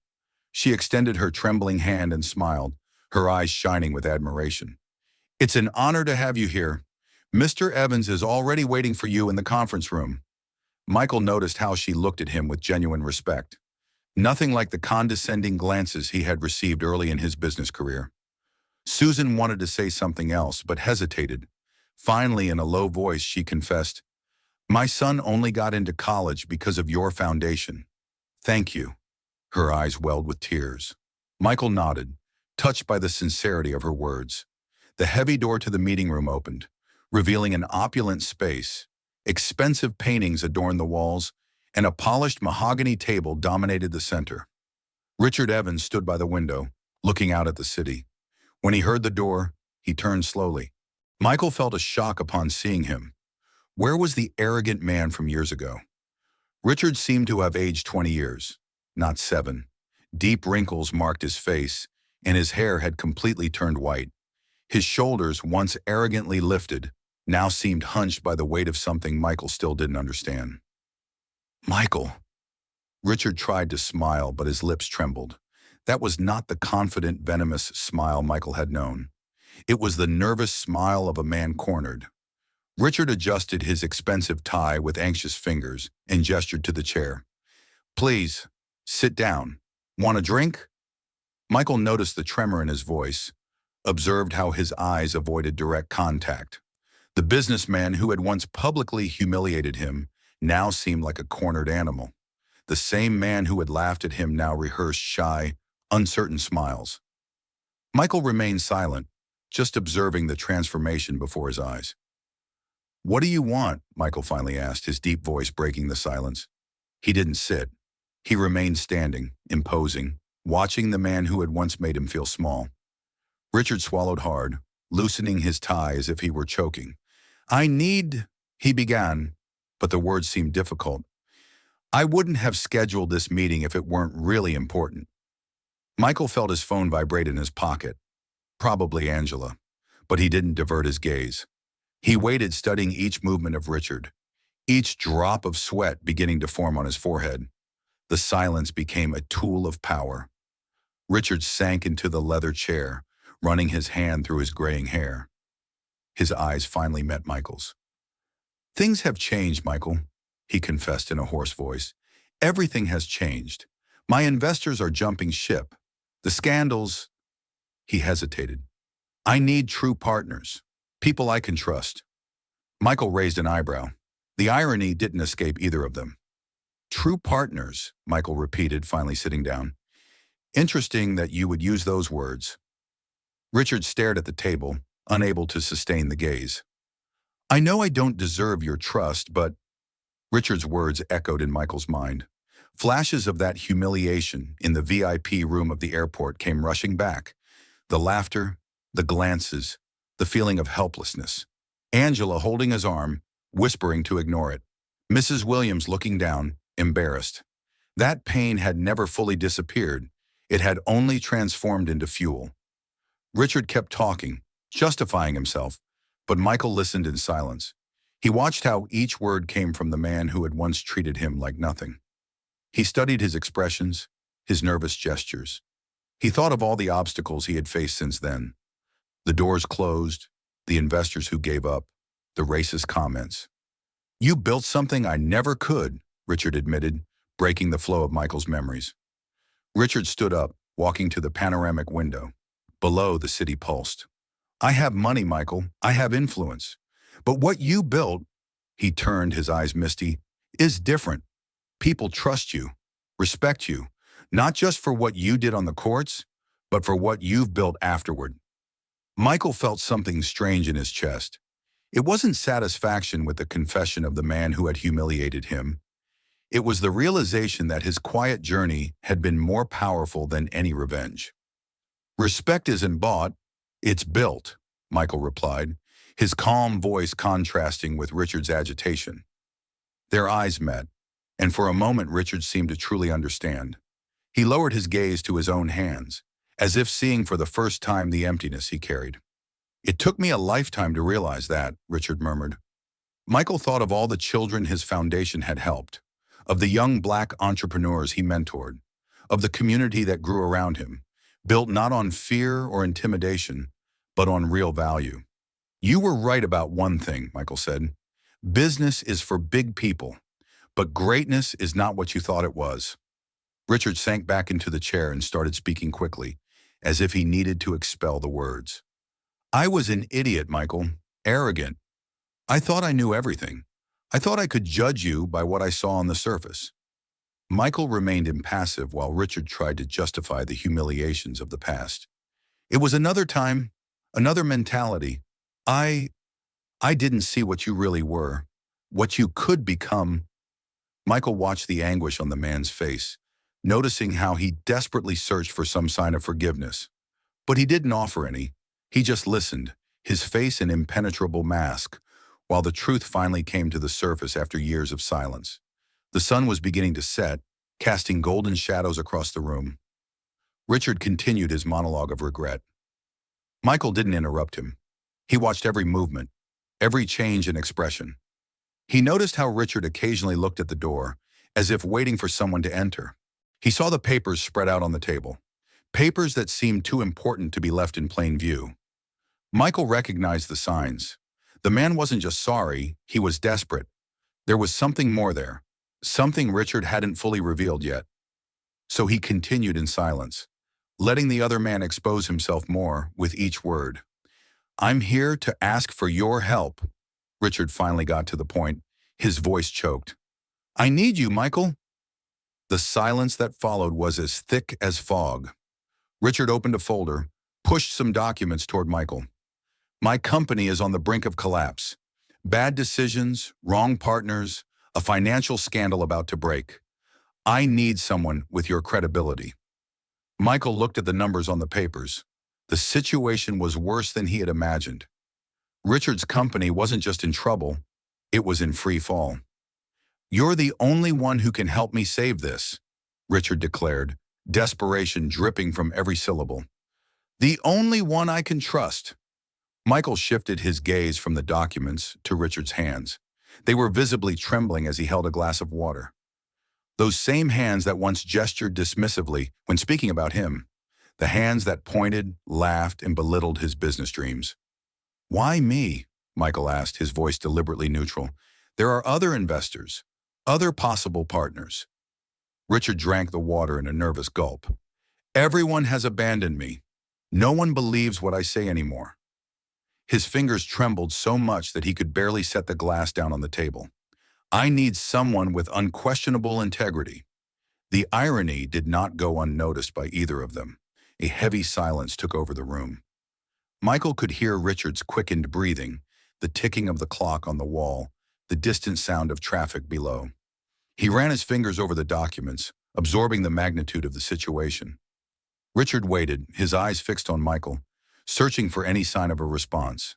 She extended her trembling hand and smiled, her eyes shining with admiration. It's an honor to have you here. Mr. Evans is already waiting for you in the conference room. Michael noticed how she looked at him with genuine respect. Nothing like the condescending glances he had received early in his business career. Susan wanted to say something else, but hesitated. Finally, in a low voice, she confessed, My son only got into college because of your foundation. Thank you. Her eyes welled with tears. Michael nodded, touched by the sincerity of her words. The heavy door to the meeting room opened, revealing an opulent space. Expensive paintings adorned the walls, and a polished mahogany table dominated the center. Richard Evans stood by the window, looking out at the city. When he heard the door, he turned slowly. Michael felt a shock upon seeing him. Where was the arrogant man from years ago? Richard seemed to have aged 20 years, not 7. Deep wrinkles marked his face, and his hair had completely turned white. His shoulders, once arrogantly lifted, now seemed hunched by the weight of something Michael still didn't understand. Michael. Richard tried to smile, but his lips trembled. That was not the confident, venomous smile Michael had known. It was the nervous smile of a man cornered. Richard adjusted his expensive tie with anxious fingers and gestured to the chair. Please, sit down. Want a drink? Michael noticed the tremor in his voice, observed how his eyes avoided direct contact. The businessman who had once publicly humiliated him now seemed like a cornered animal. The same man who had laughed at him now rehearsed shy, uncertain smiles. Michael remained silent, just observing the transformation before his eyes. What do you want? Michael finally asked, his deep voice breaking the silence. He didn't sit. He remained standing, imposing, watching the man who had once made him feel small. Richard swallowed hard, loosening his tie as if he were choking. He began, but the words seemed difficult. I wouldn't have scheduled this meeting if it weren't really important. Michael felt his phone vibrate in his pocket. Probably Angela, but he didn't divert his gaze. He waited, studying each movement of Richard, each drop of sweat beginning to form on his forehead. The silence became a tool of power. Richard sank into the leather chair, running his hand through his graying hair. His eyes finally met Michael's. "Things have changed, Michael," he confessed in a hoarse voice. "Everything has changed. My investors are jumping ship. The scandals—" He hesitated. "I need true partners. People I can trust." Michael raised an eyebrow. The irony didn't escape either of them. "True partners," Michael repeated, finally sitting down. "Interesting that you would use those words." Richard stared at the table, unable to sustain the gaze. "I know I don't deserve your trust, but—" Richard's words echoed in Michael's mind. Flashes of that humiliation in the VIP room of the airport came rushing back. The laughter, the glances, the feeling of helplessness. Angela holding his arm, whispering to ignore it. Mrs. Williams looking down, embarrassed. That pain had never fully disappeared. It had only transformed into fuel. Richard kept talking, justifying himself, but Michael listened in silence. He watched how each word came from the man who had once treated him like nothing. He studied his expressions, his nervous gestures. He thought of all the obstacles he had faced since then. The doors closed, the investors who gave up, the racist comments. "You built something I never could," Richard admitted, breaking the flow of Michael's memories. Richard stood up, walking to the panoramic window. Below, the city pulsed. "I have money, Michael. I have influence. But what you built," he turned, his eyes misty, "is different. People trust you, respect you, not just for what you did on the courts, but for what you've built afterward." Michael felt something strange in his chest. It wasn't satisfaction with the confession of the man who had humiliated him. It was the realization that his quiet journey had been more powerful than any revenge. "Respect isn't bought, it's built," Michael replied, his calm voice contrasting with Richard's agitation. Their eyes met, and for a moment Richard seemed to truly understand. He lowered his gaze to his own hands, as if seeing for the first time the emptiness he carried. "It took me a lifetime to realize that," Richard murmured. Michael thought of all the children his foundation had helped, of the young black entrepreneurs he mentored, of the community that grew around him, built not on fear or intimidation, but on real value. "You were right about one thing," Michael said. "Business is for big people, but greatness is not what you thought it was." Richard sank back into the chair and started speaking quickly, as if he needed to expel the words. "I was an idiot, Michael, arrogant. I thought I knew everything. I thought I could judge you by what I saw on the surface." Michael remained impassive while Richard tried to justify the humiliations of the past. "It was another time, another mentality. I didn't see what you really were, what you could become." Michael watched the anguish on the man's face, noticing how he desperately searched for some sign of forgiveness. But he didn't offer any. He just listened, his face an impenetrable mask, while the truth finally came to the surface after years of silence. The sun was beginning to set, casting golden shadows across the room. Richard continued his monologue of regret. Michael didn't interrupt him. He watched every movement, every change in expression. He noticed how Richard occasionally looked at the door, as if waiting for someone to enter. He saw the papers spread out on the table, papers that seemed too important to be left in plain view. Michael recognized the signs. The man wasn't just sorry, he was desperate. There was something more there, something Richard hadn't fully revealed yet. So he continued in silence, letting the other man expose himself more with each word. "I'm here to ask for your help." Richard finally got to the point, his voice choked. "I need you, Michael." The silence that followed was as thick as fog. Richard opened a folder, pushed some documents toward Michael. "My company is on the brink of collapse. Bad decisions, wrong partners, a financial scandal about to break. I need someone with your credibility." Michael looked at the numbers on the papers. The situation was worse than he had imagined. Richard's company wasn't just in trouble, it was in free fall. "You're the only one who can help me save this," Richard declared, desperation dripping from every syllable. "The only one I can trust." Michael shifted his gaze from the documents to Richard's hands. They were visibly trembling as he held a glass of water. Those same hands that once gestured dismissively when speaking about him. The hands that pointed, laughed, and belittled his business dreams. "Why me?" Michael asked, his voice deliberately neutral. There are other investors, other possible partners. Richard drank the water in a nervous gulp. Everyone has abandoned me. No one believes what I say anymore. His fingers trembled so much that he could barely set the glass down on the table. I need someone with unquestionable integrity. The irony did not go unnoticed by either of them. A heavy silence took over the room. Michael could hear Richard's quickened breathing, the ticking of the clock on the wall, the distant sound of traffic below. He ran his fingers over the documents, absorbing the magnitude of the situation. Richard waited, his eyes fixed on Michael, searching for any sign of a response.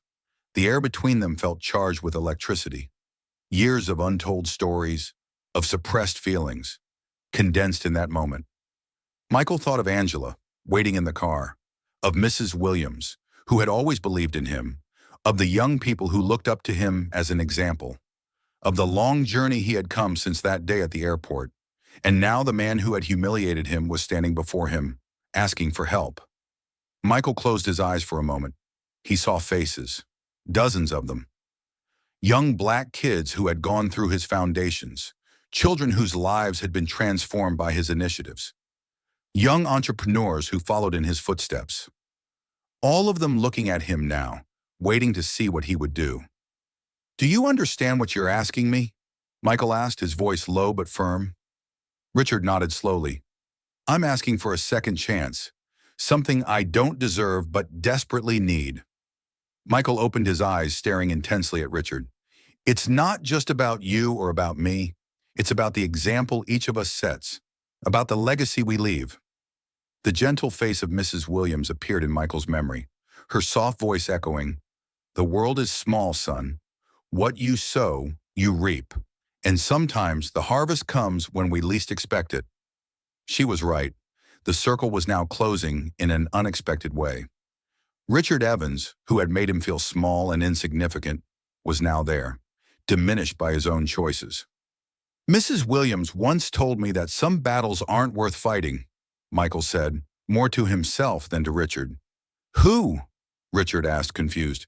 The air between them felt charged with electricity. Years of untold stories, of suppressed feelings, condensed in that moment. Michael thought of Angela, waiting in the car, of Mrs. Williams, who had always believed in him, of the young people who looked up to him as an example, of the long journey he had come since that day at the airport, and now the man who had humiliated him was standing before him, asking for help. Michael closed his eyes for a moment. He saw faces, dozens of them. Young black kids who had gone through his foundations, children whose lives had been transformed by his initiatives, young entrepreneurs who followed in his footsteps. All of them looking at him now, waiting to see what he would do. Do you understand what you're asking me? Michael asked, his voice low but firm. Richard nodded slowly. I'm asking for a second chance, something I don't deserve but desperately need. Michael opened his eyes, staring intensely at Richard. It's not just about you or about me. It's about the example each of us sets, about the legacy we leave. The gentle face of Mrs. Williams appeared in Michael's memory, her soft voice echoing, "The world is small, son. What you sow, you reap. And sometimes the harvest comes when we least expect it." She was right. The circle was now closing in an unexpected way. Richard Evans, who had made him feel small and insignificant, was now there, diminished by his own choices. Mrs. Williams once told me that some battles aren't worth fighting, Michael said, more to himself than to Richard. Who? Richard asked, confused.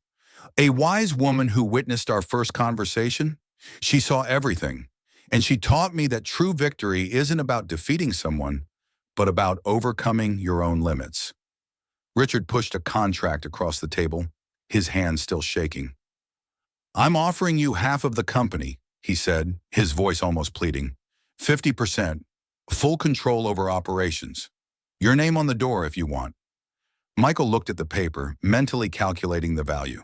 A wise woman who witnessed our first conversation? She saw everything, and she taught me that true victory isn't about defeating someone, but about overcoming your own limits. Richard pushed a contract across the table, his hands still shaking. I'm offering you half of the company, he said, his voice almost pleading. 50%, full control over operations. Your name on the door if you want. Michael looked at the paper, mentally calculating the value.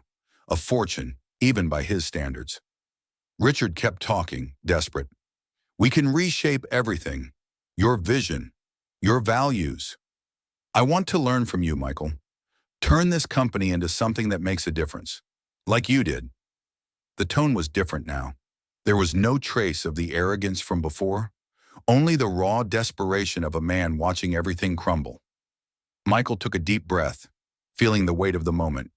A fortune, even by his standards. Richard kept talking, desperate. We can reshape everything. Your vision, your values. I want to learn from you, Michael. Turn this company into something that makes a difference, like you did. The tone was different now. There was no trace of the arrogance from before, only the raw desperation of a man watching everything crumble. Michael took a deep breath, feeling the weight of the moment.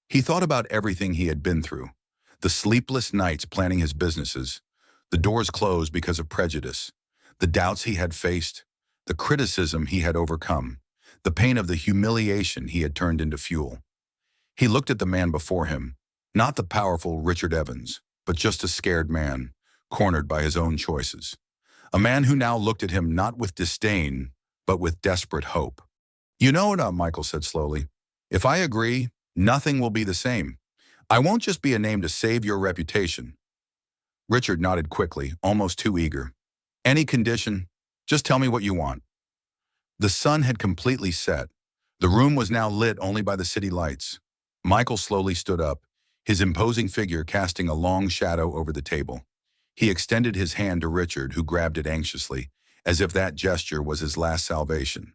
He thought about everything he had been through, the sleepless nights planning his businesses, the doors closed because of prejudice, the doubts he had faced, the criticism he had overcome, the pain of the humiliation he had turned into fuel. He looked at the man before him, not the powerful Richard Evans, but just a scared man, cornered by his own choices. A man who now looked at him not with disdain, but with desperate hope. You know what, Michael said slowly. If I agree, nothing will be the same. I won't just be a name to save your reputation. Richard nodded quickly, almost too eager. Any condition, just tell me what you want. The sun had completely set. The room was now lit only by the city lights. Michael slowly stood up, his imposing figure casting a long shadow over the table. He extended his hand to Richard, who grabbed it anxiously, as if that gesture was his last salvation.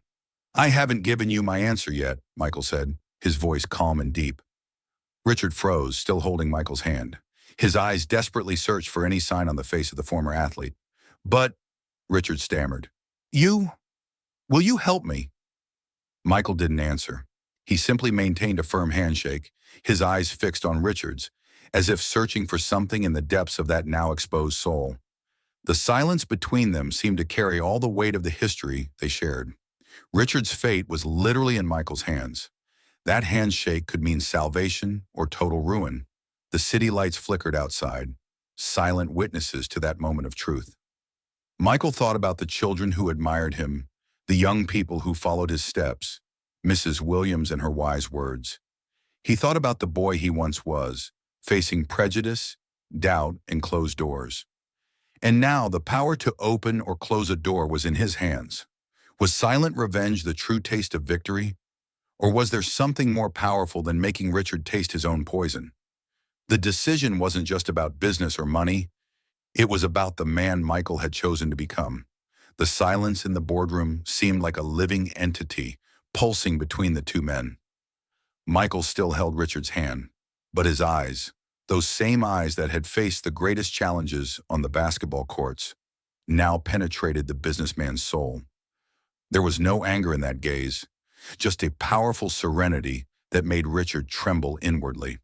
I haven't given you my answer yet, Michael said, his voice calm and deep. Richard froze, still holding Michael's hand. His eyes desperately searched for any sign on the face of the former athlete. But, Richard stammered, will you help me? Michael didn't answer. He simply maintained a firm handshake, his eyes fixed on Richard's, as if searching for something in the depths of that now exposed soul. The silence between them seemed to carry all the weight of the history they shared. Richard's fate was literally in Michael's hands. That handshake could mean salvation or total ruin. The city lights flickered outside, silent witnesses to that moment of truth. Michael thought about the children who admired him, the young people who followed his steps, Mrs. Williams and her wise words. He thought about the boy he once was, facing prejudice, doubt, and closed doors. And now the power to open or close a door was in his hands. Was silent revenge the true taste of victory? Or was there something more powerful than making Richard taste his own poison? The decision wasn't just about business or money. It was about the man Michael had chosen to become. The silence in the boardroom seemed like a living entity, pulsing between the two men. Michael still held Richard's hand, but his eyes, those same eyes that had faced the greatest challenges on the basketball courts, now penetrated the businessman's soul. There was no anger in that gaze, just a powerful serenity that made Richard tremble inwardly.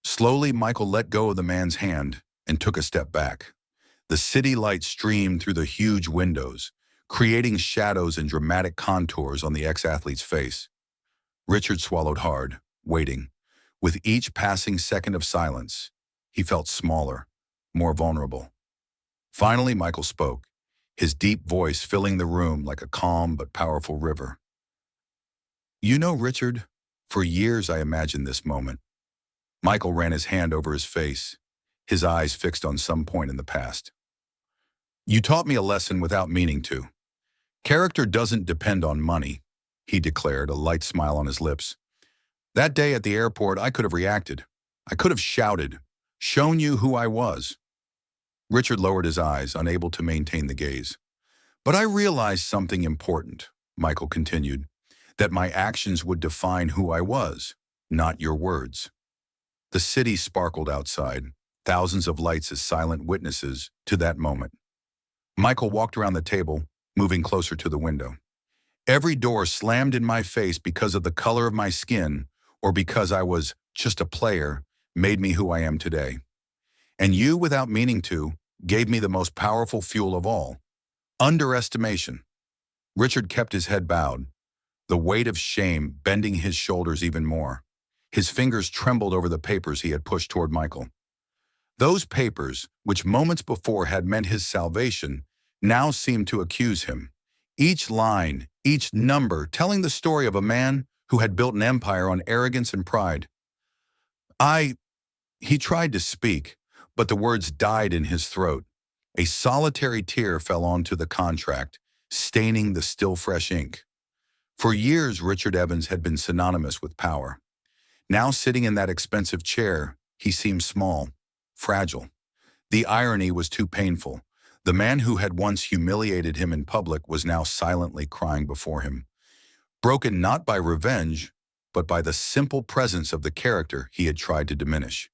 Slowly, Michael let go of the man's hand and took a step back. The city light streamed through the huge windows, creating shadows and dramatic contours on the ex-athlete's face. Richard swallowed hard, waiting. With each passing second of silence, he felt smaller, more vulnerable. Finally, Michael spoke, his deep voice filling the room like a calm but powerful river. "You know, Richard, for years I imagined this moment." Michael ran his hand over his face, his eyes fixed on some point in the past. "You taught me a lesson without meaning to. Character doesn't depend on money," he declared, a light smile on his lips. "That day at the airport, I could have reacted. I could have shouted, shown you who I was." Richard lowered his eyes, unable to maintain the gaze. "But I realized something important," Michael continued, "that my actions would define who I was, not your words." The city sparkled outside, thousands of lights as silent witnesses to that moment. Michael walked around the table, moving closer to the window. "Every door slammed in my face because of the color of my skin or because I was just a player made me who I am today. And you, without meaning to, gave me the most powerful fuel of all, underestimation." Richard kept his head bowed, the weight of shame bending his shoulders even more. His fingers trembled over the papers he had pushed toward Michael. Those papers, which moments before had meant his salvation, now seemed to accuse him. Each line, each number, telling the story of a man who had built an empire on arrogance and pride. He tried to speak, but the words died in his throat. A solitary tear fell onto the contract, staining the still fresh ink. For years, Richard Evans had been synonymous with power. Now sitting in that expensive chair, he seemed small, fragile. The irony was too painful. The man who had once humiliated him in public was now silently crying before him, broken not by revenge, but by the simple presence of the character he had tried to diminish.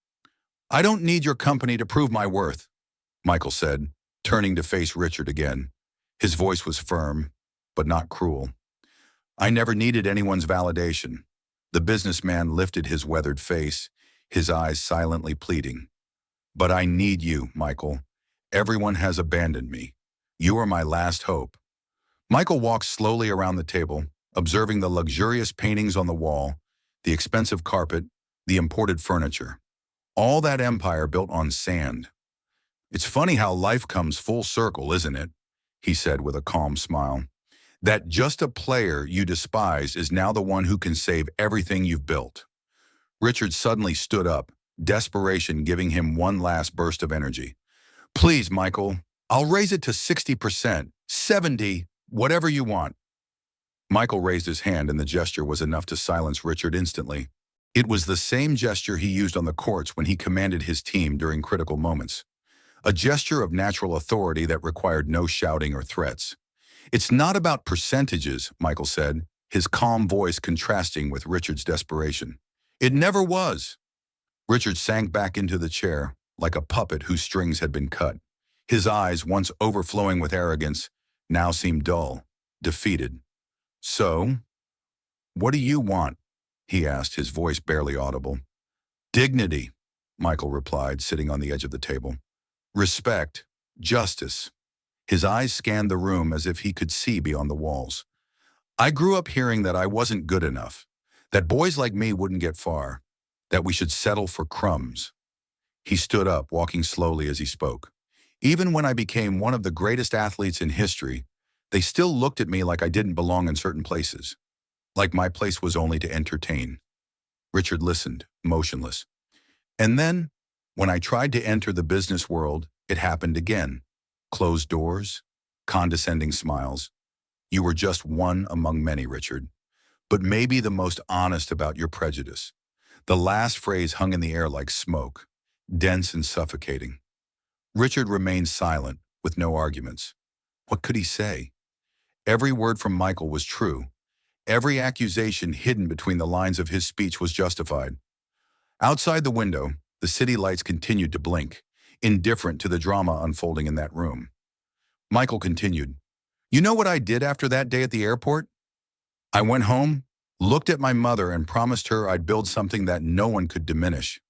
"I don't need your company to prove my worth," Michael said, turning to face Richard again. His voice was firm, but not cruel. "I never needed anyone's validation." The businessman lifted his weathered face, his eyes silently pleading. "But I need you, Michael. Everyone has abandoned me. You are my last hope." Michael walked slowly around the table, observing the luxurious paintings on the wall, the expensive carpet, the imported furniture. All that empire built on sand. "It's funny how life comes full circle, isn't it?" he said with a calm smile. "That just a player you despised is now the one who can save everything you've built." Richard suddenly stood up, desperation giving him one last burst of energy. "Please, Michael, I'll raise it to 60%, 70, whatever you want." Michael raised his hand and the gesture was enough to silence Richard instantly. It was the same gesture he used on the courts when he commanded his team during critical moments. A gesture of natural authority that required no shouting or threats. "It's not about percentages," Michael said, his calm voice contrasting with Richard's desperation. "It never was." Richard sank back into the chair, like a puppet whose strings had been cut. His eyes, once overflowing with arrogance, now seemed dull, defeated. "So, what do you want?" he asked, his voice barely audible. "Dignity," Michael replied, sitting on the edge of the table. "Respect, justice." His eyes scanned the room as if he could see beyond the walls. "I grew up hearing that I wasn't good enough, that boys like me wouldn't get far, that we should settle for crumbs. He stood up, walking slowly as he spoke. Even when I became one of the greatest athletes in history, they still looked at me like I didn't belong in certain places, like my place was only to entertain. Richard listened, motionless. And then, when I tried to enter the business world, it happened again. Closed doors, condescending smiles. You were just one among many, Richard, but maybe the most honest about your prejudice. The last phrase hung in the air like smoke, dense and suffocating. Richard remained silent, with no arguments. What could he say? Every word from Michael was true. Every accusation hidden between the lines of his speech was justified. Outside the window, the city lights continued to blink, indifferent to the drama unfolding in that room. Michael continued, "You know what I did after that day at the airport? I went home, looked at my mother, and promised her I'd build something that no one could diminish.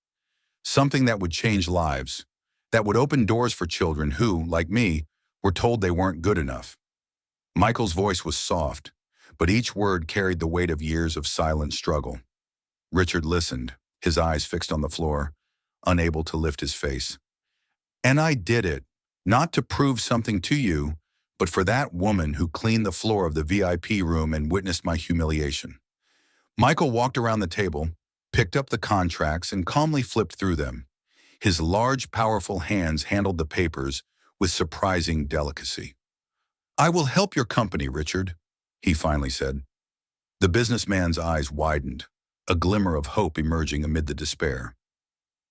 Something that would change lives, that would open doors for children who, like me, were told they weren't good enough." Michael's voice was soft, but each word carried the weight of years of silent struggle. Richard listened, his eyes fixed on the floor, unable to lift his face. "And I did it, not to prove something to you, but for that woman who cleaned the floor of the VIP room and witnessed my humiliation." Michael walked around the table, picked up the contracts, and calmly flipped through them. His large, powerful hands handled the papers with surprising delicacy. "I will help your company, Richard," he finally said. The businessman's eyes widened, a glimmer of hope emerging amid the despair.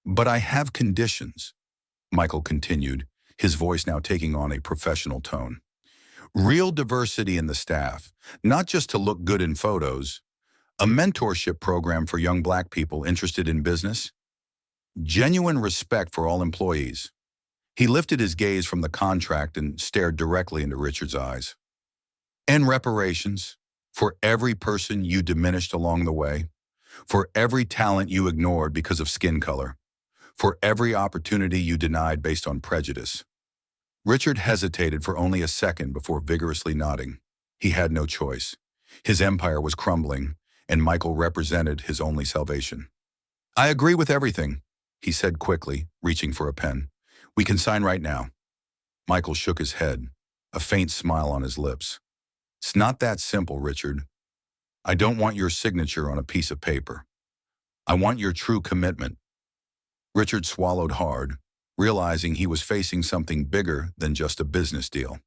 "But I have conditions," Michael continued, his voice now taking on a professional tone. "Real diversity in the staff, not just to look good in photos. A mentorship program for young Black people interested in business. Genuine respect for all employees." He lifted his gaze from the contract and stared directly into Richard's eyes. "And reparations for every person you diminished along the way, for every talent you ignored because of skin color, for every opportunity you denied based on prejudice." Richard hesitated for only a second before vigorously nodding. He had no choice. His empire was crumbling, and Michael represented his only salvation. "I agree with everything," he said quickly, reaching for a pen. "We can sign right now." Michael shook his head, a faint smile on his lips. "It's not that simple, Richard. I don't want your signature on a piece of paper. I want your true commitment." Richard swallowed hard, realizing he was facing something bigger than just a business deal.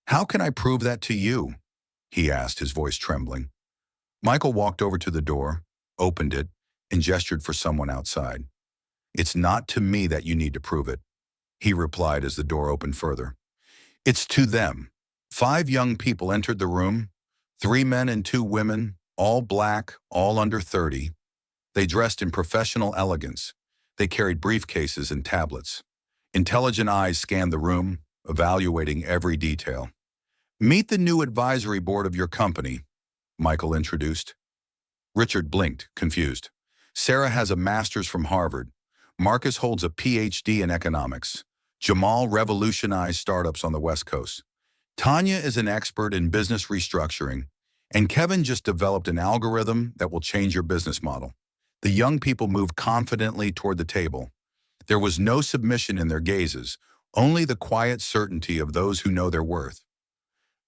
"How can I prove that to you?" he asked, his voice trembling. Michael walked over to the door, opened it, and gestured for someone outside. "It's not to me that you need to prove it," he replied as the door opened further. "It's to them." 5 young people entered the room, 3 men and 2 women, all Black, all under 30. They dressed in professional elegance. They carried briefcases and tablets. Intelligent eyes scanned the room, evaluating every detail. "Meet the new advisory board of your company," Michael introduced. Richard blinked, confused. "Sarah has a master's from Harvard. Marcus holds a PhD in economics. Jamal revolutionized startups on the West Coast. Tanya is an expert in business restructuring, and Kevin just developed an algorithm that will change your business model." The young people moved confidently toward the table. There was no submission in their gazes, only the quiet certainty of those who know their worth.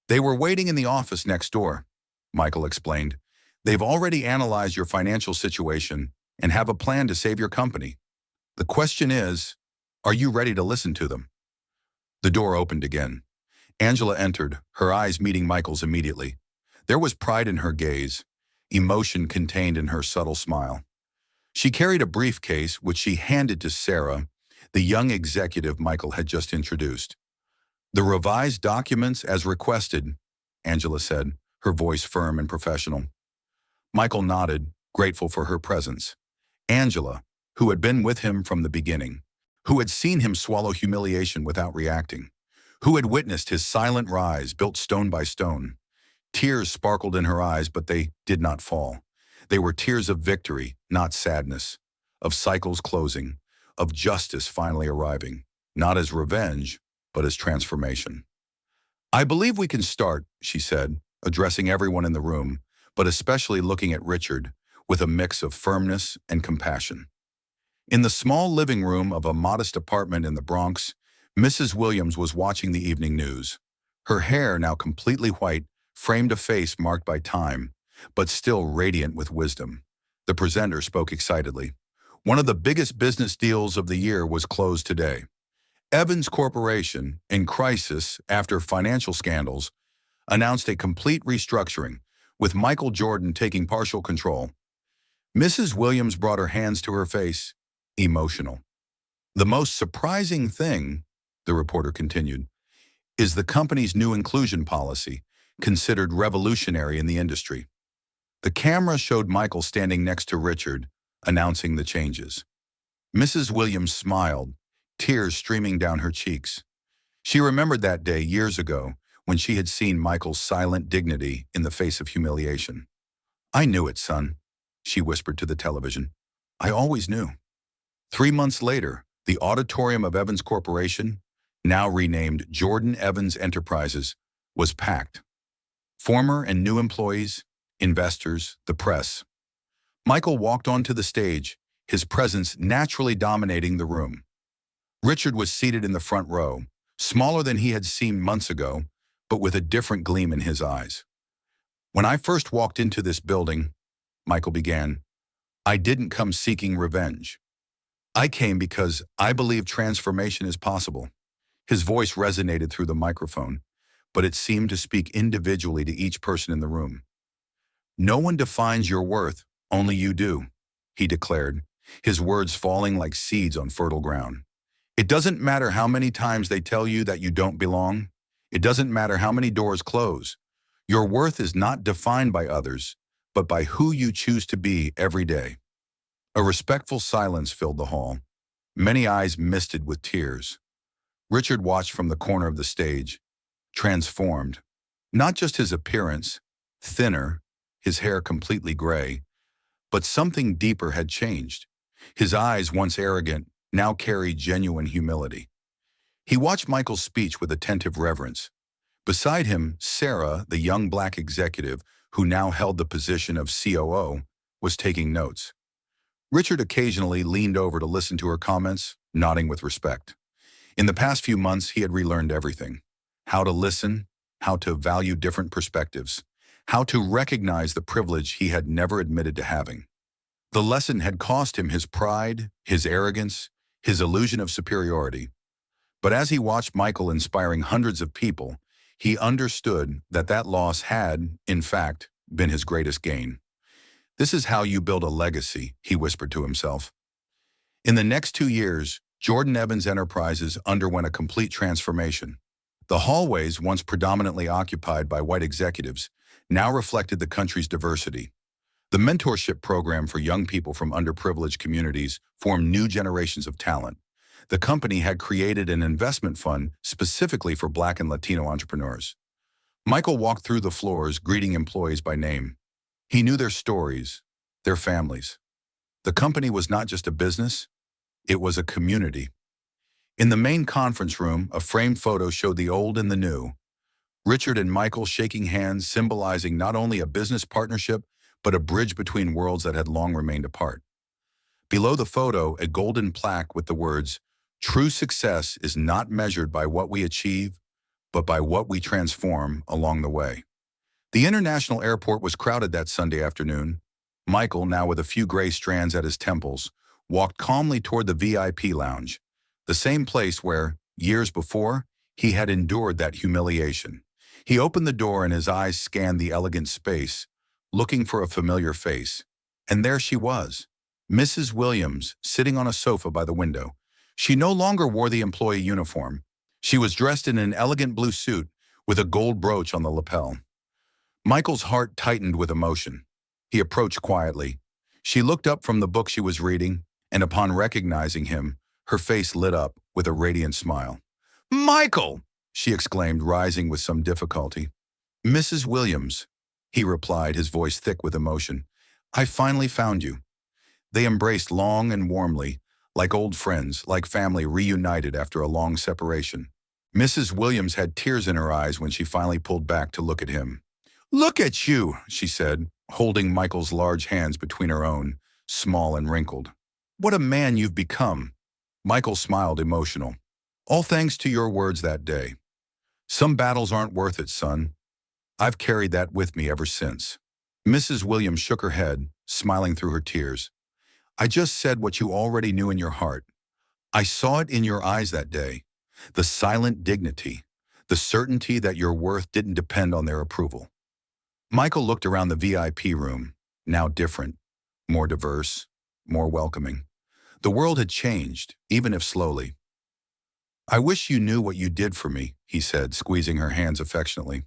"They were waiting in the office next door," Michael explained. "They've already analyzed your financial situation and have a plan to save your company. The question is, are you ready to listen to them?" The door opened again. Angela entered, her eyes meeting Michael's immediately. There was pride in her gaze, emotion contained in her subtle smile. She carried a briefcase, which she handed to Sarah, the young executive Michael had just introduced. "The revised documents as requested," Angela said, her voice firm and professional. Michael nodded, grateful for her presence. Angela, who had been with him from the beginning, who had seen him swallow humiliation without reacting, who had witnessed his silent rise built stone by stone. Tears sparkled in her eyes, but they did not fall. They were tears of victory, not sadness, of cycles closing, of justice finally arriving, not as revenge, but as transformation. "I believe we can start," she said, addressing everyone in the room, but especially looking at Richard, with a mix of firmness and compassion. In the small living room of a modest apartment in the Bronx, Mrs. Williams was watching the evening news. Her hair, now completely white, framed a face marked by time, but still radiant with wisdom. The presenter spoke excitedly. One of the biggest business deals of the year was closed today. Evans Corporation, in crisis after financial scandals, announced a complete restructuring, with Michael Jordan taking partial control. Mrs. Williams brought her hands to her face, emotional. The most surprising thing, the reporter continued, is the company's new inclusion policy, considered revolutionary in the industry. The camera showed Michael standing next to Richard, announcing the changes. Mrs. Williams smiled, tears streaming down her cheeks. She remembered that day years ago when she had seen Michael's silent dignity in the face of humiliation. "I knew it, son," she whispered to the television. "I always knew." 3 months later, the auditorium of Evans Corporation, now renamed Jordan Evans Enterprises, was packed. Former and new employees, investors, the press. Michael walked onto the stage, his presence naturally dominating the room. Richard was seated in the front row, smaller than he had seemed months ago, but with a different gleam in his eyes. "When I first walked into this building," Michael began, "I didn't come seeking revenge. I came because I believe transformation is possible." His voice resonated through the microphone, but it seemed to speak individually to each person in the room. "No one defines your worth, only you do," he declared, his words falling like seeds on fertile ground. "It doesn't matter how many times they tell you that you don't belong. It doesn't matter how many doors close. Your worth is not defined by others, but by who you choose to be every day." A respectful silence filled the hall. Many eyes misted with tears. Richard watched from the corner of the stage, transformed. Not just his appearance, thinner, his hair completely gray, but something deeper had changed. His eyes, once arrogant, now carried genuine humility. He watched Michael's speech with attentive reverence. Beside him, Sarah, the young black executive who now held the position of COO, was taking notes. Richard occasionally leaned over to listen to her comments, nodding with respect. In the past few months, he had relearned everything: how to listen, how to value different perspectives, how to recognize the privilege he had never admitted to having. The lesson had cost him his pride, his arrogance, his illusion of superiority. But as he watched Michael inspiring hundreds of people, he understood that that loss had, in fact, been his greatest gain. "This is how you build a legacy," he whispered to himself. In the next 2 years, Jordan Evans Enterprises underwent a complete transformation. The hallways, once predominantly occupied by white executives, now reflected the country's diversity. The mentorship program for young people from underprivileged communities formed new generations of talent. The company had created an investment fund specifically for Black and Latino entrepreneurs. Michael walked through the floors, greeting employees by name. He knew their stories, their families. The company was not just a business, it was a community. In the main conference room, a framed photo showed the old and the new. Richard and Michael shaking hands, symbolizing not only a business partnership, but a bridge between worlds that had long remained apart. Below the photo, a golden plaque with the words, "True success is not measured by what we achieve, but by what we transform along the way." The international airport was crowded that Sunday afternoon. Michael, now with a few gray strands at his temples, walked calmly toward the VIP lounge, the same place where, years before, he had endured that humiliation. He opened the door and his eyes scanned the elegant space, looking for a familiar face. And there she was, Mrs. Williams, sitting on a sofa by the window. She no longer wore the employee uniform. She was dressed in an elegant blue suit with a gold brooch on the lapel. Michael's heart tightened with emotion. He approached quietly. She looked up from the book she was reading, and upon recognizing him, her face lit up with a radiant smile. "Michael!" she exclaimed, rising with some difficulty. "Mrs. Williams," he replied, his voice thick with emotion. "I finally found you." They embraced long and warmly, like old friends, like family reunited after a long separation. Mrs. Williams had tears in her eyes when she finally pulled back to look at him. "Look at you," she said, holding Michael's large hands between her own, small and wrinkled. What a man you've become. Michael smiled, emotional. All thanks to your words that day. Some battles aren't worth it, son. I've carried that with me ever since. Mrs. Williams shook her head, smiling through her tears. I just said what you already knew in your heart. I saw it in your eyes that day. The silent dignity, the certainty that your worth didn't depend on their approval. Michael looked around the VIP room, now different, more diverse, more welcoming. The world had changed, even if slowly. I wish you knew what you did for me, he said, squeezing her hands affectionately.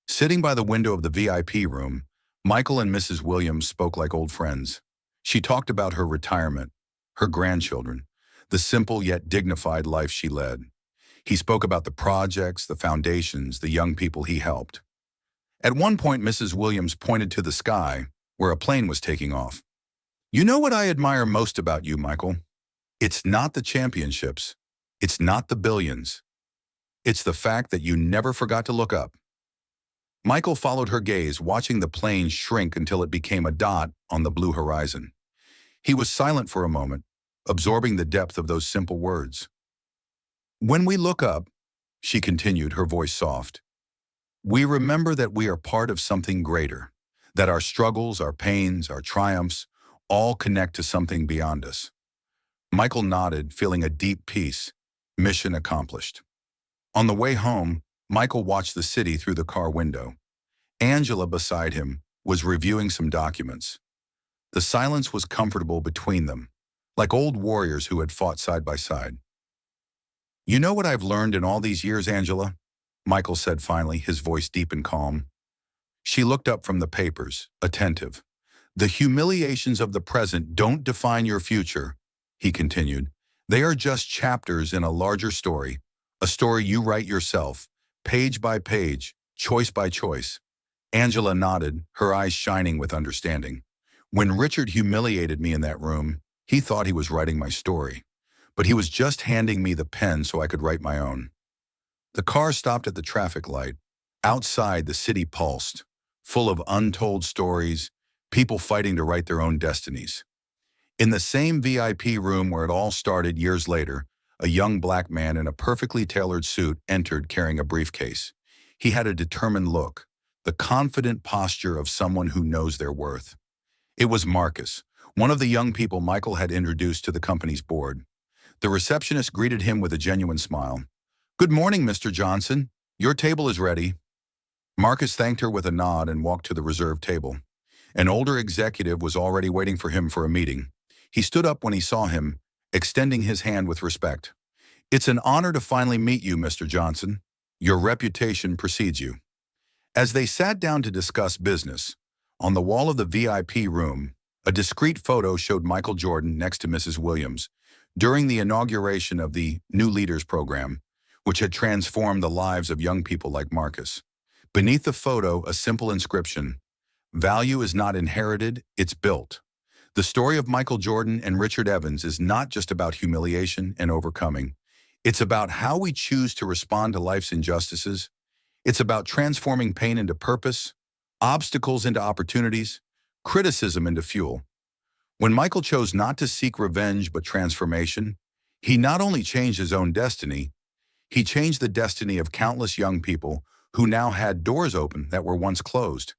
Sitting by the window of the VIP room, Michael and Mrs. Williams spoke like old friends. She talked about her retirement, her grandchildren, the simple yet dignified life she led. He spoke about the projects, the foundations, the young people he helped. At one point, Mrs. Williams pointed to the sky, where a plane was taking off. You know what I admire most about you, Michael? It's not the championships. It's not the billions. It's the fact that you never forgot to look up. Michael followed her gaze, watching the plane shrink until it became a dot on the blue horizon. He was silent for a moment, absorbing the depth of those simple words. When we look up, she continued, her voice soft, we remember that we are part of something greater, that our struggles, our pains, our triumphs, all connect to something beyond us. Michael nodded, feeling a deep peace. Mission accomplished. On the way home, Michael watched the city through the car window. Angela, beside him, was reviewing some documents. The silence was comfortable between them, like old warriors who had fought side by side. You know what I've learned in all these years, Angela? Michael said finally, his voice deep and calm. She looked up from the papers, attentive. The humiliations of the present don't define your future, he continued. They are just chapters in a larger story, a story you write yourself, page by page, choice by choice. Angela nodded, her eyes shining with understanding. When Richard humiliated me in that room, he thought he was writing my story, but he was just handing me the pen so I could write my own. The car stopped at the traffic light. Outside, the city pulsed, full of untold stories, people fighting to write their own destinies. In the same VIP room where it all started years later, a young black man in a perfectly tailored suit entered carrying a briefcase. He had a determined look, the confident posture of someone who knows their worth. It was Marcus, one of the young people Michael had introduced to the company's board. The receptionist greeted him with a genuine smile. Good morning, Mr. Johnson. Your table is ready. Marcus thanked her with a nod and walked to the reserved table. An older executive was already waiting for him for a meeting. He stood up when he saw him, extending his hand with respect. It's an honor to finally meet you, Mr. Johnson. Your reputation precedes you. As they sat down to discuss business, on the wall of the VIP room, a discreet photo showed Michael Jordan next to Mrs. Williams during the inauguration of the New Leaders Program, which had transformed the lives of young people like Marcus. Beneath the photo, a simple inscription, "Value is not inherited, it's built." The story of Michael Jordan and Richard Evans is not just about humiliation and overcoming. It's about how we choose to respond to life's injustices. It's about transforming pain into purpose, obstacles into opportunities, criticism into fuel. When Michael chose not to seek revenge but transformation, he not only changed his own destiny, he changed the destiny of countless young people who now had doors open that were once closed.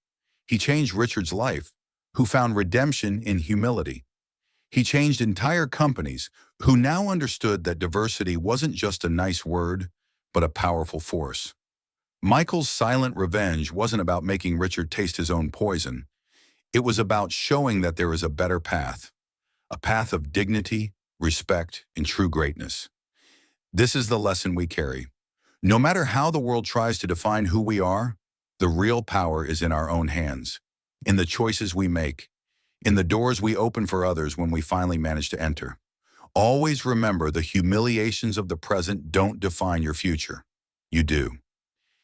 He changed Richard's life, who found redemption in humility. He changed entire companies who now understood that diversity wasn't just a nice word, but a powerful force. Michael's silent revenge wasn't about making Richard taste his own poison. It was about showing that there is a better path, a path of dignity, respect, and true greatness. This is the lesson we carry. No matter how the world tries to define who we are, the real power is in our own hands, in the choices we make, in the doors we open for others when we finally manage to enter. Always remember, the humiliations of the present don't define your future. You do.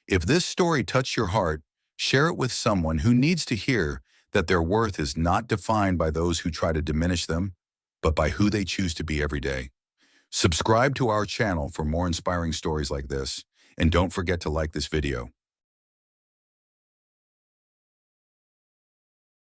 If this story touched your heart, share it with someone who needs to hear that their worth is not defined by those who try to diminish them, but by who they choose to be every day. Subscribe to our channel for more inspiring stories like this, and don't forget to like this video.